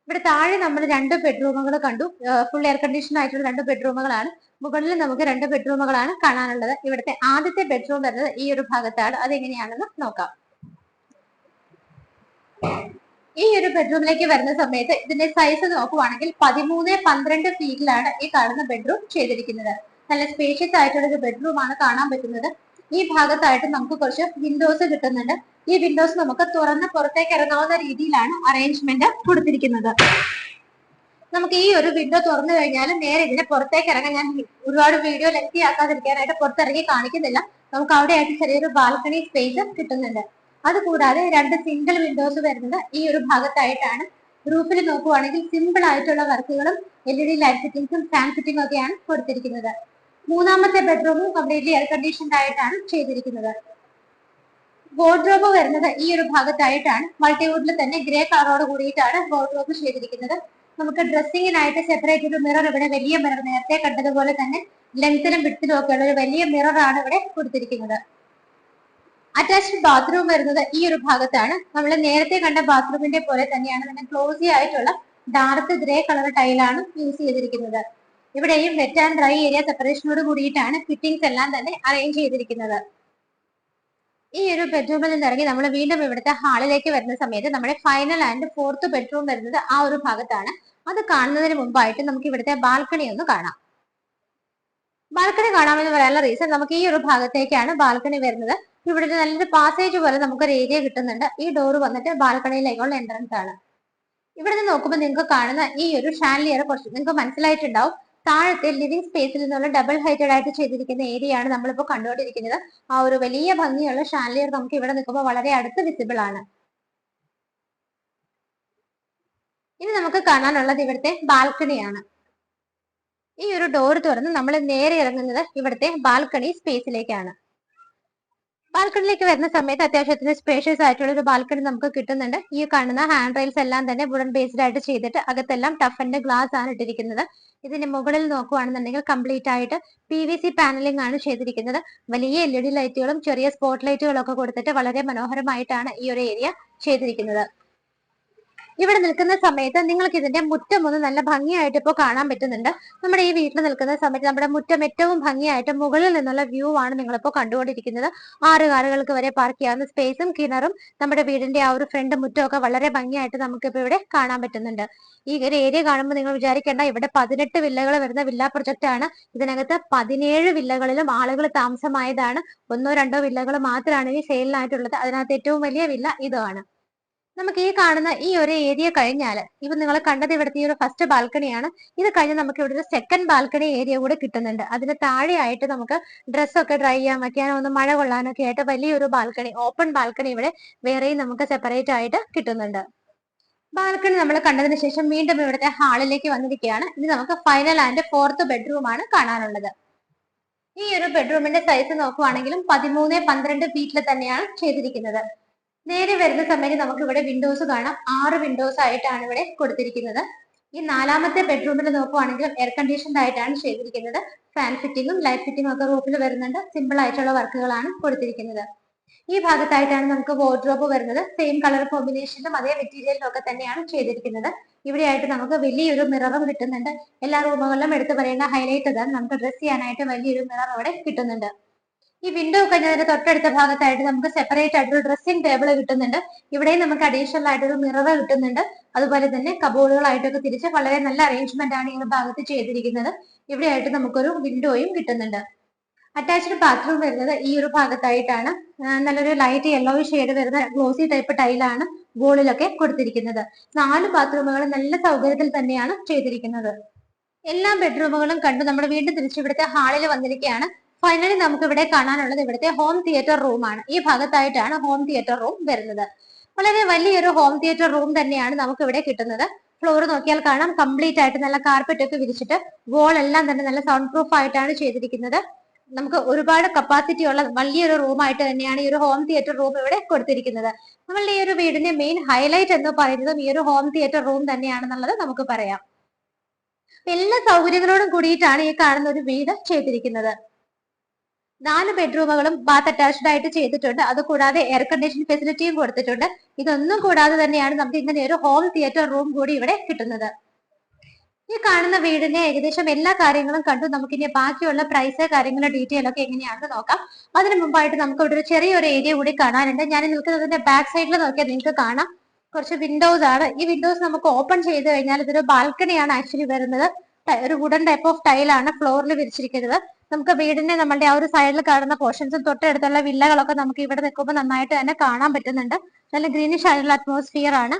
ഇവിടെ താഴെ നമ്മൾ 2 ബെഡ്റൂമുകൾ കണ്ടു. ഫുൾ എയർ കണ്ടീഷൻ ആയിട്ടുള്ള 2 ബെഡ്റൂമുകളാണ്. മുകളിൽ നമുക്ക് 2 ബെഡ്റൂമുകളാണ് കാണാനുള്ളത്. ഇവിടുത്തെ ആദ്യത്തെ ബെഡ്റൂം വരുന്നത് ഈ ഒരു ഭാഗത്താണ്. അതെങ്ങനെയാണെന്ന് നോക്കാം. ഈ ഒരു ബെഡ്റൂമിലേക്ക് വരുന്ന സമയത്ത് ഇതിന്റെ സൈസ് നോക്കുവാണെങ്കിൽ 13-12 ഫീറ്റിലാണ് ഈ കാണുന്ന ബെഡ്റൂം ചെയ്തിരിക്കുന്നത്. നല്ല സ്പേഷ്യസ് ആയിട്ടുള്ള ഒരു ബെഡ്റൂം ആണ് കാണാൻ പറ്റുന്നത്. ഈ ഭാഗത്തായിട്ട് നമുക്ക് കുറച്ച് വിൻഡോസ് കിട്ടുന്നുണ്ട്. ഈ വിൻഡോസ് നമുക്ക് തുറന്ന് പുറത്തേക്ക് ഇറങ്ങാവുന്ന രീതിയിലാണ് അറേഞ്ച്മെന്റ് കൊടുത്തിരിക്കുന്നത്. നമുക്ക് ഈ ഒരു വിൻഡോ തുറന്നു കഴിഞ്ഞാൽ നേരെ ഇതിനെ പുറത്തേക്ക് ഇറങ്ങാൻ ഞാൻ ഒരുപാട് വീഡിയോ ലെങ്തി ആക്കാതിരിക്കാനായിട്ട് പുറത്തിറങ്ങി കാണിക്കുന്നില്ല. നമുക്ക് അവിടെ ആയിട്ട് ചെറിയൊരു ബാൽക്കണി സ്പേസ് കിട്ടുന്നുണ്ട്. അതുകൂടാതെ 2 സിംഗിൾ വിൻഡോസ് വരുന്നത് ഈ ഒരു ഭാഗത്തായിട്ടാണ്. റൂഫിൽ നോക്കുവാണെങ്കിൽ സിമ്പിൾ ആയിട്ടുള്ള വർക്കുകളും LED ലൈറ്റ് ഫിറ്റിംഗ്സും ഫാൻ ഫിറ്റിംഗും ഒക്കെയാണ് കൊടുത്തിരിക്കുന്നത്. മൂന്നാമത്തെ ബെഡ്റൂമും കംപ്ലീറ്റ്ലി എയർ കണ്ടീഷൻഡ് ആയിട്ടാണ് ചെയ്തിരിക്കുന്നത്. വാർഡ്രോബ് വരുന്നത് ഈ ഒരു ഭാഗത്തായിട്ടാണ്. മൾട്ടിവുഡിൽ തന്നെ ഗ്രേ കളറോട് കൂടിയിട്ടാണ് വാർഡ്രോബ് ചെയ്തിരിക്കുന്നത്. നമുക്ക് ഡ്രസ്സിങ്ങിനായിട്ട് സെപ്പറേറ്റ് ഒരു മിറർ, ഇവിടെ വലിയ മിറർ നേരത്തെ കണ്ടതുപോലെ തന്നെ ലെങ്ത്തിനും വിഡ്ത്തിനും ഒക്കെ ഉള്ള ഒരു വലിയ മിറർ ആണ് ഇവിടെ കൊടുത്തിരിക്കുന്നത്. അറ്റാച്ച്ഡ് ബാത്റൂം വരുന്നത് ഈ ഒരു ഭാഗത്താണ്. നമ്മൾ നേരത്തെ കണ്ട ബാത്റൂമിന്റെ പോലെ തന്നെയാണ് തന്നെ ക്ലോസി ആയിട്ടുള്ള ഡാർക്ക് ഗ്രേ കളർ ടൈലാണ് യൂസ് ചെയ്തിരിക്കുന്നത്. ഇവിടെയും വെറ്റ് ആൻഡ് ഡ്രൈ ഏരിയ സെപ്പറേഷനോട് കൂടിയിട്ടാണ് ഫിറ്റിംഗ്സ് എല്ലാം തന്നെ അറേഞ്ച് ചെയ്തിരിക്കുന്നത്. ഈ ഒരു ബെഡ്റൂമിൽ നിന്ന് ഇറങ്ങി നമ്മൾ വീണ്ടും ഇവിടുത്തെ ഹാളിലേക്ക് വരുന്ന സമയത്ത് നമ്മുടെ ഫൈനൽ ആൻഡ് 4th ബെഡ്റൂം വരുന്നത് ആ ഒരു ഭാഗത്താണ്. അത് കാണുന്നതിന് മുമ്പായിട്ട് നമുക്ക് ഇവിടുത്തെ ബാൽക്കണി ഒന്ന് കാണാം. ബാൽക്കണി കാണാമെന്ന് പറയാനുള്ള റീസൺ, നമുക്ക് ഈ ഒരു ഭാഗത്തേക്കാണ് ബാൽക്കണി വരുന്നത്. ഇവിടെ നല്ലൊരു പാസേജ് പോലെ നമുക്കൊരു ഏരിയ കിട്ടുന്നുണ്ട്. ഈ ഡോർ വന്നിട്ട് ബാൽക്കണിയിലേക്കുള്ള എൻട്രൻസ് ആണ്. ഇവിടെ നിന്ന് നോക്കുമ്പോൾ നിങ്ങൾക്ക് കാണുന്ന ഈ ഒരു ഷാൻലിയർ കുറച്ച് നിങ്ങൾക്ക് മനസ്സിലായിട്ടുണ്ടാവും. താഴത്തെ ലിവിംഗ് സ്പേസിൽ നിന്നുള്ള ഡബിൾ ഹൈറ്റഡ് ആയിട്ട് ചെയ്തിരിക്കുന്ന ഏരിയ ആണ് നമ്മളിപ്പോൾ കണ്ടുകൊണ്ടിരിക്കുന്നത്. ആ ഒരു വലിയ ഭംഗിയുള്ള ഷാൻലിയർ നമുക്ക് ഇവിടെ നിൽക്കുമ്പോൾ വളരെ അടുത്ത് വിസിബിൾ ആണ്. ഇനി നമുക്ക് കാണാനുള്ളത് ഇവിടുത്തെ ബാൽക്കണിയാണ്. ഈ ഒരു ഡോർ തുറന്ന് നമ്മൾ നേരെ ഇറങ്ങുന്നത് ഇവിടുത്തെ ബാൽക്കണി സ്പേസിലേക്കാണ്. ബാൽക്കണിയിലേക്ക് വരുന്ന സമയത്ത് അത്യാവശ്യത്തിന് സ്പേഷ്യസ് ആയിട്ടുള്ള ഒരു ബാൽക്കണി നമുക്ക് കിട്ടുന്നുണ്ട്. ഈ കാണുന്ന ഹാൻഡ് റെയിൽസ് എല്ലാം തന്നെ വുഡൻ ബേസ്ഡ് ആയിട്ട് ചെയ്തിട്ട് അകത്തെല്ലാം ടഫ് ആൻഡ് ഗ്ലാസ് ആണ് ഇട്ടിരിക്കുന്നത്. ഇതിന്റെ മുകളിൽ നോക്കുകയാണെന്നുണ്ടെങ്കിൽ കംപ്ലീറ്റ് ആയിട്ട് PVC പാനലിംഗ് ആണ് ചെയ്തിരിക്കുന്നത്. വലിയ LED ലൈറ്റുകളും ചെറിയ സ്പോട്ട് ലൈറ്റുകളും ഒക്കെ കൊടുത്തിട്ട് വളരെ മനോഹരമായിട്ടാണ് ഈ ഒരു ഏരിയ ചെയ്തിരിക്കുന്നത്. ഇവിടെ നിൽക്കുന്ന സമയത്ത് നിങ്ങൾക്ക് ഇതിന്റെ മുറ്റം ഒന്ന് നല്ല ഭംഗിയായിട്ട് ഇപ്പോൾ കാണാൻ പറ്റുന്നുണ്ട്. നമ്മുടെ ഈ വീട്ടിൽ നിൽക്കുന്ന സമയത്ത് നമ്മുടെ മുറ്റം ഏറ്റവും ഭംഗിയായിട്ട് മുകളിൽ നിന്നുള്ള വ്യൂ ആണ് നിങ്ങളിപ്പോൾ കണ്ടുകൊണ്ടിരിക്കുന്നത്. 6 കാറുകൾക്ക് വരെ പാർക്ക് ചെയ്യാവുന്ന സ്പേസും കിണറും നമ്മുടെ വീടിന്റെ ആ ഒരു ഫ്രണ്ട് മുറ്റമൊക്കെ വളരെ ഭംഗിയായിട്ട് നമുക്കിപ്പോൾ ഇവിടെ കാണാൻ പറ്റുന്നുണ്ട്. ഈ ഒരു ഏരിയ കാണുമ്പോൾ നിങ്ങൾ വിചാരിക്കേണ്ട ഇവിടെ 18 വില്ലകൾ വരുന്ന വില്ല പ്രൊജക്ട് ആണ്. ഇതിനകത്ത് 17 വില്ലകളിലും ആളുകൾ താമസമായതാണ്. 1-2 വില്ലകൾ മാത്രമാണ് ഈ സെയിലിനായിട്ടുള്ളത്. അതിനകത്ത് ഏറ്റവും വലിയ വില്ല ഇതാണ്. നമുക്ക് ഈ കാണുന്ന ഈ ഒരു ഏരിയ കഴിഞ്ഞാൽ ഇപ്പൊ നിങ്ങൾ കണ്ടത് ഇവിടുത്തെ ഈ ഒരു ഫസ്റ്റ് ബാൽക്കണിയാണ്. ഇത് കഴിഞ്ഞ് നമുക്ക് ഇവിടെ ഒരു സെക്കൻഡ് ബാൽക്കണി ഏരിയ കൂടെ കിട്ടുന്നുണ്ട്. അതിന് താഴെയായിട്ട് നമുക്ക് ഡ്രസ്സൊക്കെ ഡ്രൈ ചെയ്യാൻ വെക്കാനോ ഒന്ന് മഴ കൊള്ളാനൊക്കെ ആയിട്ട് വലിയൊരു ബാൽക്കണി, ഓപ്പൺ ബാൽക്കണി ഇവിടെ വേറെയും നമുക്ക് സെപ്പറേറ്റ് ആയിട്ട് കിട്ടുന്നുണ്ട്. ബാൽക്കണി നമ്മൾ കണ്ടതിന് ശേഷം വീണ്ടും ഇവിടുത്തെ ഹാളിലേക്ക് വന്നിരിക്കുകയാണ്. ഇനി നമുക്ക് ഫൈനൽ ആൻഡ് 4th ബെഡ്റൂം ആണ് കാണാനുള്ളത്. ഈ ഒരു ബെഡ്റൂമിന്റെ സൈസ് നോക്കുവാണെങ്കിലും 13-12 ഫീറ്റിൽ തന്നെയാണ് ചെയ്തിരിക്കുന്നത്. നേരെ വരുന്ന സമയത്ത് നമുക്ക് ഇവിടെ വിൻഡോസ് കാണാം. 6 വിൻഡോസ് ആയിട്ടാണ് ഇവിടെ കൊടുത്തിരിക്കുന്നത്. ഈ 4ാമത്തെ ബെഡ്റൂമിൽ നോക്കുവാണെങ്കിൽ എയർ കണ്ടീഷൻഡ് ആയിട്ടാണ് ചെയ്തിരിക്കുന്നത്. ഫാൻ ഫിറ്റിങ്ങും ലൈറ്റ് ഫിറ്റിങ്ങും ഒക്കെ റൂഫിൽ വരുന്നുണ്ട്. സിമ്പിൾ ആയിട്ടുള്ള വർക്കുകളാണ് കൊടുത്തിരിക്കുന്നത്. ഈ ഭാഗത്തായിട്ടാണ് നമുക്ക് വാർഡ്രോബ് വരുന്നത്. സെയിം കളർ കോമ്പിനേഷനിലും അതേ മെറ്റീരിയലിലും ഒക്കെ തന്നെയാണ് ചെയ്തിരിക്കുന്നത്. ഇവിടെയായിട്ട് നമുക്ക് വലിയൊരു മിററും കിട്ടുന്നുണ്ട്. എല്ലാ റൂമുകളിലും എടുത്തു പറയേണ്ട ഹൈലൈറ്റ് അതാണ്. നമുക്ക് ഡ്രസ് ചെയ്യാനായിട്ട് വലിയൊരു മിറർ അവിടെ കിട്ടുന്നുണ്ട്. ഈ വിൻഡോ കഴിഞ്ഞതിന്റെ തൊട്ടടുത്ത ഭാഗത്തായിട്ട് നമുക്ക് സെപ്പറേറ്റ് ആയിട്ടൊരു ഡ്രസ്സിംഗ് ടേബിൾ കിട്ടുന്നുണ്ട്. ഇവിടെയും നമുക്ക് അഡീഷണൽ ആയിട്ടൊരു മിറർ കിട്ടുന്നുണ്ട്. അതുപോലെ തന്നെ കബോർഡുകളായിട്ടൊക്കെ തിരിച്ച് വളരെ നല്ല അറേഞ്ച്മെന്റ് ആണ് ഈ ഒരു ഭാഗത്ത് ചെയ്തിരിക്കുന്നത്. ഇവിടെയായിട്ട് നമുക്കൊരു വിൻഡോയും കിട്ടുന്നുണ്ട്. അറ്റാച്ച്ഡ് ബാത്റൂം വരുന്നത് ഈ ഒരു ഭാഗത്തായിട്ടാണ്. നല്ലൊരു ലൈറ്റ് യെല്ലോ ഷെയ്ഡ് വരുന്ന ഗ്ലോസി ടൈപ്പ് ടൈലാണ് വോളിലൊക്കെ കൊടുത്തിരിക്കുന്നത്. 4 ബാത്റൂമുകളും നല്ല സൗകര്യത്തിൽ തന്നെയാണ് ചെയ്തിരിക്കുന്നത്. എല്ലാ ബെഡ്റൂമുകളും കണ്ടു നമ്മൾ വീണ്ടും തിരിച്ച് ഇവിടുത്തെ ഹാളിൽ വന്നിരിക്കുകയാണ്. ഫൈനലി നമുക്ക് ഇവിടെ കാണാനുള്ളത് ഇവിടുത്തെ ഹോം തിയേറ്റർ റൂമാണ്. ഈ ഭാഗത്തായിട്ടാണ് ഹോം തിയേറ്റർ റൂം വരുന്നത്. വളരെ വലിയൊരു ഹോം തിയേറ്റർ റൂം തന്നെയാണ് നമുക്ക് ഇവിടെ കിട്ടുന്നത്. ഫ്ലോർ നോക്കിയാൽ കാണാം കംപ്ലീറ്റ് ആയിട്ട് നല്ല കാർപ്പറ്റ് ഒക്കെ വിരിച്ചിട്ട് വോൾ എല്ലാം തന്നെ നല്ല സൗണ്ട് പ്രൂഫ് ആയിട്ടാണ് ചെയ്തിരിക്കുന്നത്. നമുക്ക് ഒരുപാട് കപ്പാസിറ്റി ഉള്ള വലിയൊരു റൂമായിട്ട് തന്നെയാണ് ഈ ഒരു ഹോം തിയേറ്റർ റൂം ഇവിടെ കൊടുത്തിരിക്കുന്നത്. നമ്മളുടെ ഈ ഒരു വീടിന്റെ മെയിൻ ഹൈലൈറ്റ് എന്ന് പറയുന്നതും ഈ ഒരു ഹോം തിയേറ്റർ റൂം തന്നെയാണെന്നുള്ളത് നമുക്ക് പറയാം. എല്ലാ സൗകര്യങ്ങളോടും കൂടിയിട്ടാണ് ഈ കാണുന്ന ഒരു വീട് ചെയ്തിരിക്കുന്നത്. 4 ബെഡ്റൂമുകളും ബാത്ത് അറ്റാച്ച്ഡ് ആയിട്ട് ചെയ്തിട്ടുണ്ട്. അത് കൂടാതെ എയർ കണ്ടീഷൻ ഫെസിലിറ്റിയും കൊടുത്തിട്ടുണ്ട്. ഇതൊന്നും കൂടാതെ തന്നെയാണ് നമുക്ക് ഇങ്ങനെ ഒരു ഹോം തിയേറ്റർ റൂം കൂടി ഇവിടെ കിട്ടുന്നത്. ഈ കാണുന്ന വീടിന്റെ ഏകദേശം എല്ലാ കാര്യങ്ങളും കണ്ടു. നമുക്കിനി ബാക്കിയുള്ള പ്രൈസ് കാര്യങ്ങളും ഡീറ്റെയിൽ ഒക്കെ എങ്ങനെയാണെന്ന് നോക്കാം. അതിന് മുമ്പായിട്ട് നമുക്ക് ഇവിടെ ഒരു ചെറിയൊരു ഏരിയ കൂടി കാണാനുണ്ട്. ഞാൻ നിൽക്കുന്നതിന്റെ ബാക്ക് സൈഡിൽ നോക്കിയാൽ നിങ്ങൾക്ക് കാണാം കുറച്ച് വിൻഡോസ് ആണ്. ഈ വിൻഡോസ് നമുക്ക് ഓപ്പൺ ചെയ്ത് കഴിഞ്ഞാൽ ഇതൊരു ബാൽക്കണിയാണ് ആക്ച്വലി വരുന്നത്. ഒരു വുഡൻ ടൈപ്പ് ഓഫ് ടൈലാണ് ഫ്ലോറിൽ വിരിച്ചിരിക്കുന്നത്. നമുക്ക് വീടിന്റെ നമ്മളുടെ ആ ഒരു സൈഡിൽ കാണുന്ന പോർഷൻസും തൊട്ടടുത്തുള്ള വില്ലകളൊക്കെ നമുക്ക് ഇവിടെ നിൽക്കുമ്പോൾ നന്നായിട്ട് തന്നെ കാണാൻ പറ്റുന്നുണ്ട്. നല്ല ഗ്രീനിഷ് ആയിട്ടുള്ള അറ്റ്മോസ്ഫിയർ ആണ്.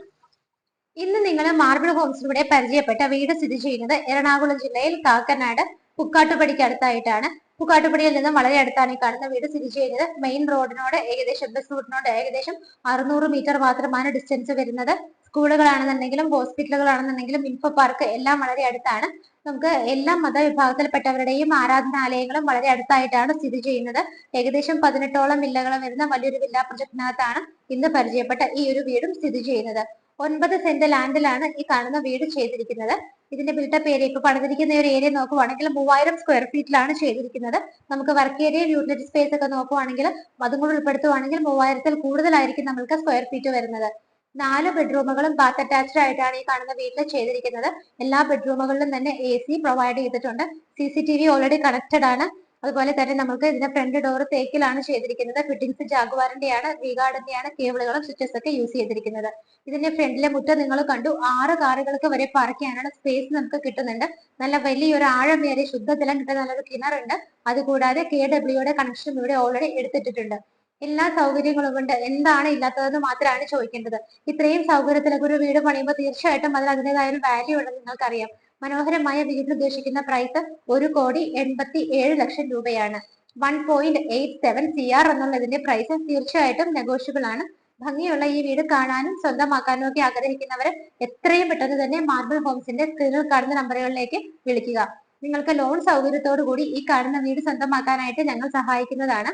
ഇന്ന് നിങ്ങൾ മാർബിൾ ഹോംസിലൂടെ പരിചയപ്പെട്ട വീട് സ്ഥിതി ചെയ്യുന്നത് എറണാകുളം ജില്ലയിൽ കാക്കനാട് പുക്കാട്ടുപടിക്ക് അടുത്തായിട്ടാണ്. പുക്കാട്ടുപടിയിൽ നിന്നും വളരെ അടുത്താണ് ഈ കാണുന്ന വീട് സ്ഥിതി ചെയ്യുന്നത്. മെയിൻ റോഡിനോട് ഏകദേശം ബസ് റൂട്ടിനോട് ഏകദേശം 600 മീറ്റർ മാത്രമാണ് ഡിസ്റ്റൻസ് വരുന്നത്. സ്കൂളുകളാണെന്നുണ്ടെങ്കിലും ഹോസ്പിറ്റലുകളാണെന്നുണ്ടെങ്കിലും ഇൻഫോ പാർക്ക് എല്ലാം വളരെ അടുത്താണ്. നമുക്ക് എല്ലാ മതവിഭാഗത്തിൽപ്പെട്ടവരുടെയും ആരാധനാലയങ്ങളും വളരെ അടുത്തായിട്ടാണ് സ്ഥിതി ചെയ്യുന്നത്. ഏകദേശം 18ഓളം വില്ലകളും വരുന്ന വലിയൊരു വില്ല പ്രൊജക്ടിനകത്താണ് ഇന്ന് പരിചയപ്പെട്ട ഈ ഒരു വീടും സ്ഥിതി ചെയ്യുന്നത്. 9 സെന്റ് ലാൻഡിലാണ് ഈ കാണുന്ന വീട് ചെയ്തിരിക്കുന്നത്. ഇതിന്റെ ബിൽട്ടപ്പ് ഏരിയ ഇപ്പൊ പണിതിരിക്കുന്ന ഒരു ഏരിയ നോക്കുവാണെങ്കിൽ 3000 സ്ക്വയർ ഫീറ്റിലാണ് ചെയ്തിരിക്കുന്നത്. നമുക്ക് വർക്ക് ഏരിയ യൂട്ടിലിറ്റി സ്പേസ് ഒക്കെ നോക്കുവാണെങ്കിൽ അതും കൂടെ ഉൾപ്പെടുത്തുവാണെങ്കിൽ 3000-ൽ കൂടുതലായിരിക്കും നമ്മൾക്ക് സ്ക്വയർ ഫീറ്റ് വരുന്നത്. 4 ബെഡ്റൂമുകളും ബാത്ത് അറ്റാച്ച്ഡ് ആയിട്ടാണ് ഈ കാണുന്ന വീട്ടിൽ ചെയ്തിരിക്കുന്നത്. എല്ലാ ബെഡ്റൂമുകളിലും തന്നെ AC പ്രൊവൈഡ് ചെയ്തിട്ടുണ്ട്. CCTV ഓൾറെഡി കണക്റ്റഡ് ആണ്. അതുപോലെ തന്നെ നമുക്ക് ഇതിന്റെ ഫ്രണ്ട് ഡോർ തേക്കിലാണ് ചെയ്തിരിക്കുന്നത്. ഫിറ്റിംഗ്സ് ജാഗ്വാറിന്റെയാണ്, വിഗാർഡിന്റെയാണ്. കേബിളുകളും സ്വിച്ചസ് ഒക്കെ യൂസ് ചെയ്തിരിക്കുന്നത്. ഇതിന്റെ ഫ്രണ്ടിലെ മുറ്റം നിങ്ങൾ കണ്ടു. 6 കാറുകൾക്ക് വരെ പാർക്ക് ചെയ്യാനുള്ള സ്പേസ് നമുക്ക് കിട്ടുന്നുണ്ട്. നല്ല വലിയൊരു ആഴമേറിയ ശുദ്ധജലം കിട്ടുന്ന നല്ലൊരു കിണറുണ്ട്. അതുകൂടാതെ KWയുടെ കണക്ഷനും ഇവിടെ ഓൾറെഡി എടുത്തിട്ടിട്ടുണ്ട്. എല്ലാ സൗകര്യങ്ങളും ഉണ്ട്. എന്താണ് ഇല്ലാത്തതെന്ന് മാത്രമാണ് ചോദിക്കേണ്ടത്. ഇത്രയും സൗകര്യത്തിലൊക്കെ ഒരു വീട് പണിയുമ്പോൾ തീർച്ചയായിട്ടും അതിന് അതിൻ്റെതായ ഒരു വാല്യൂ ഉണ്ടെന്ന് നിങ്ങൾക്കറിയാം. മനോഹരമായ വീടിന് ഉദ്ദേശിക്കുന്ന പ്രൈസ് 1,87,00,000 രൂപയാണ്. 1.87 CR എന്നുള്ള ഇതിന്റെ പ്രൈസ് തീർച്ചയായിട്ടും നെഗോഷ്യബിൾ ആണ്. ഭംഗിയുള്ള ഈ വീട് കാണാനും സ്വന്തമാക്കാനും ഒക്കെ ആഗ്രഹിക്കുന്നവര് എത്രയും പെട്ടെന്ന് തന്നെ മാർബിൾ ഹോംസിന്റെ സ്ക്രീനിൽ കാണുന്ന നമ്പറുകളിലേക്ക് വിളിക്കുക. നിങ്ങൾക്ക് ലോൺ സൗകര്യത്തോടു കൂടി ഈ കാണുന്ന വീട് സ്വന്തമാക്കാനായിട്ട് ഞങ്ങൾ സഹായിക്കുന്നതാണ്.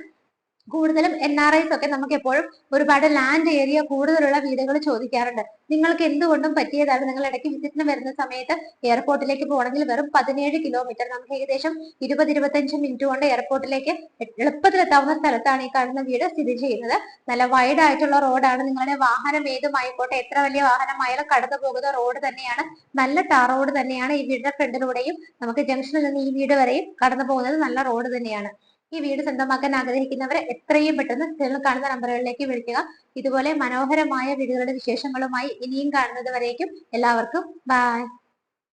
കൂടുതലും NRIs ഒക്കെ നമുക്ക് എപ്പോഴും ഒരുപാട് ലാൻഡ് ഏരിയ കൂടുതലുള്ള വീടുകൾ ചോദിക്കാറുണ്ട്. നിങ്ങൾക്ക് എന്തുകൊണ്ടും പറ്റിയതാണ്. നിങ്ങൾ ഇടയ്ക്ക് വിസിറ്റിന് വരുന്ന സമയത്ത് എയർപോർട്ടിലേക്ക് പോകണമെങ്കിൽ വെറും 17 കിലോമീറ്റർ, നമുക്ക് ഏകദേശം 20-25 മിനിറ്റ് കൊണ്ട് എയർപോർട്ടിലേക്ക് എളുപ്പത്തിൽ എത്താവുന്ന സ്ഥലത്താണ് ഈ കാണുന്ന വീട് സ്ഥിതി ചെയ്യുന്നത്. നല്ല വൈഡ് ആയിട്ടുള്ള റോഡാണ്. നിങ്ങളുടെ വാഹനം ഏതുമായിക്കോട്ടെ, എത്ര വലിയ വാഹനമായാലും കടന്നു പോകുന്ന റോഡ് തന്നെയാണ്. നല്ല ടാർ റോഡ് തന്നെയാണ് ഈ വീടിന്റെ ഫ്രണ്ടിലൂടെയും നമുക്ക് ജംഗ്ഷനിൽ നിന്ന് ഈ വീട് വരെയും കടന്നു പോകുന്നത് നല്ല റോഡ് തന്നെയാണ്. ഈ വീട് സ്വന്തമാക്കാൻ ആഗ്രഹിക്കുന്നവരെ എത്രയും പെട്ടെന്ന് സ്ക്രീനിൽ കാണുന്ന നമ്പറുകളിലേക്ക് വിളിക്കുക. ഇതുപോലെ മനോഹരമായ വീടുകളുടെ വിശേഷങ്ങളുമായി ഇനിയും കാണുന്നത് വരേക്കും എല്ലാവർക്കും ബൈ.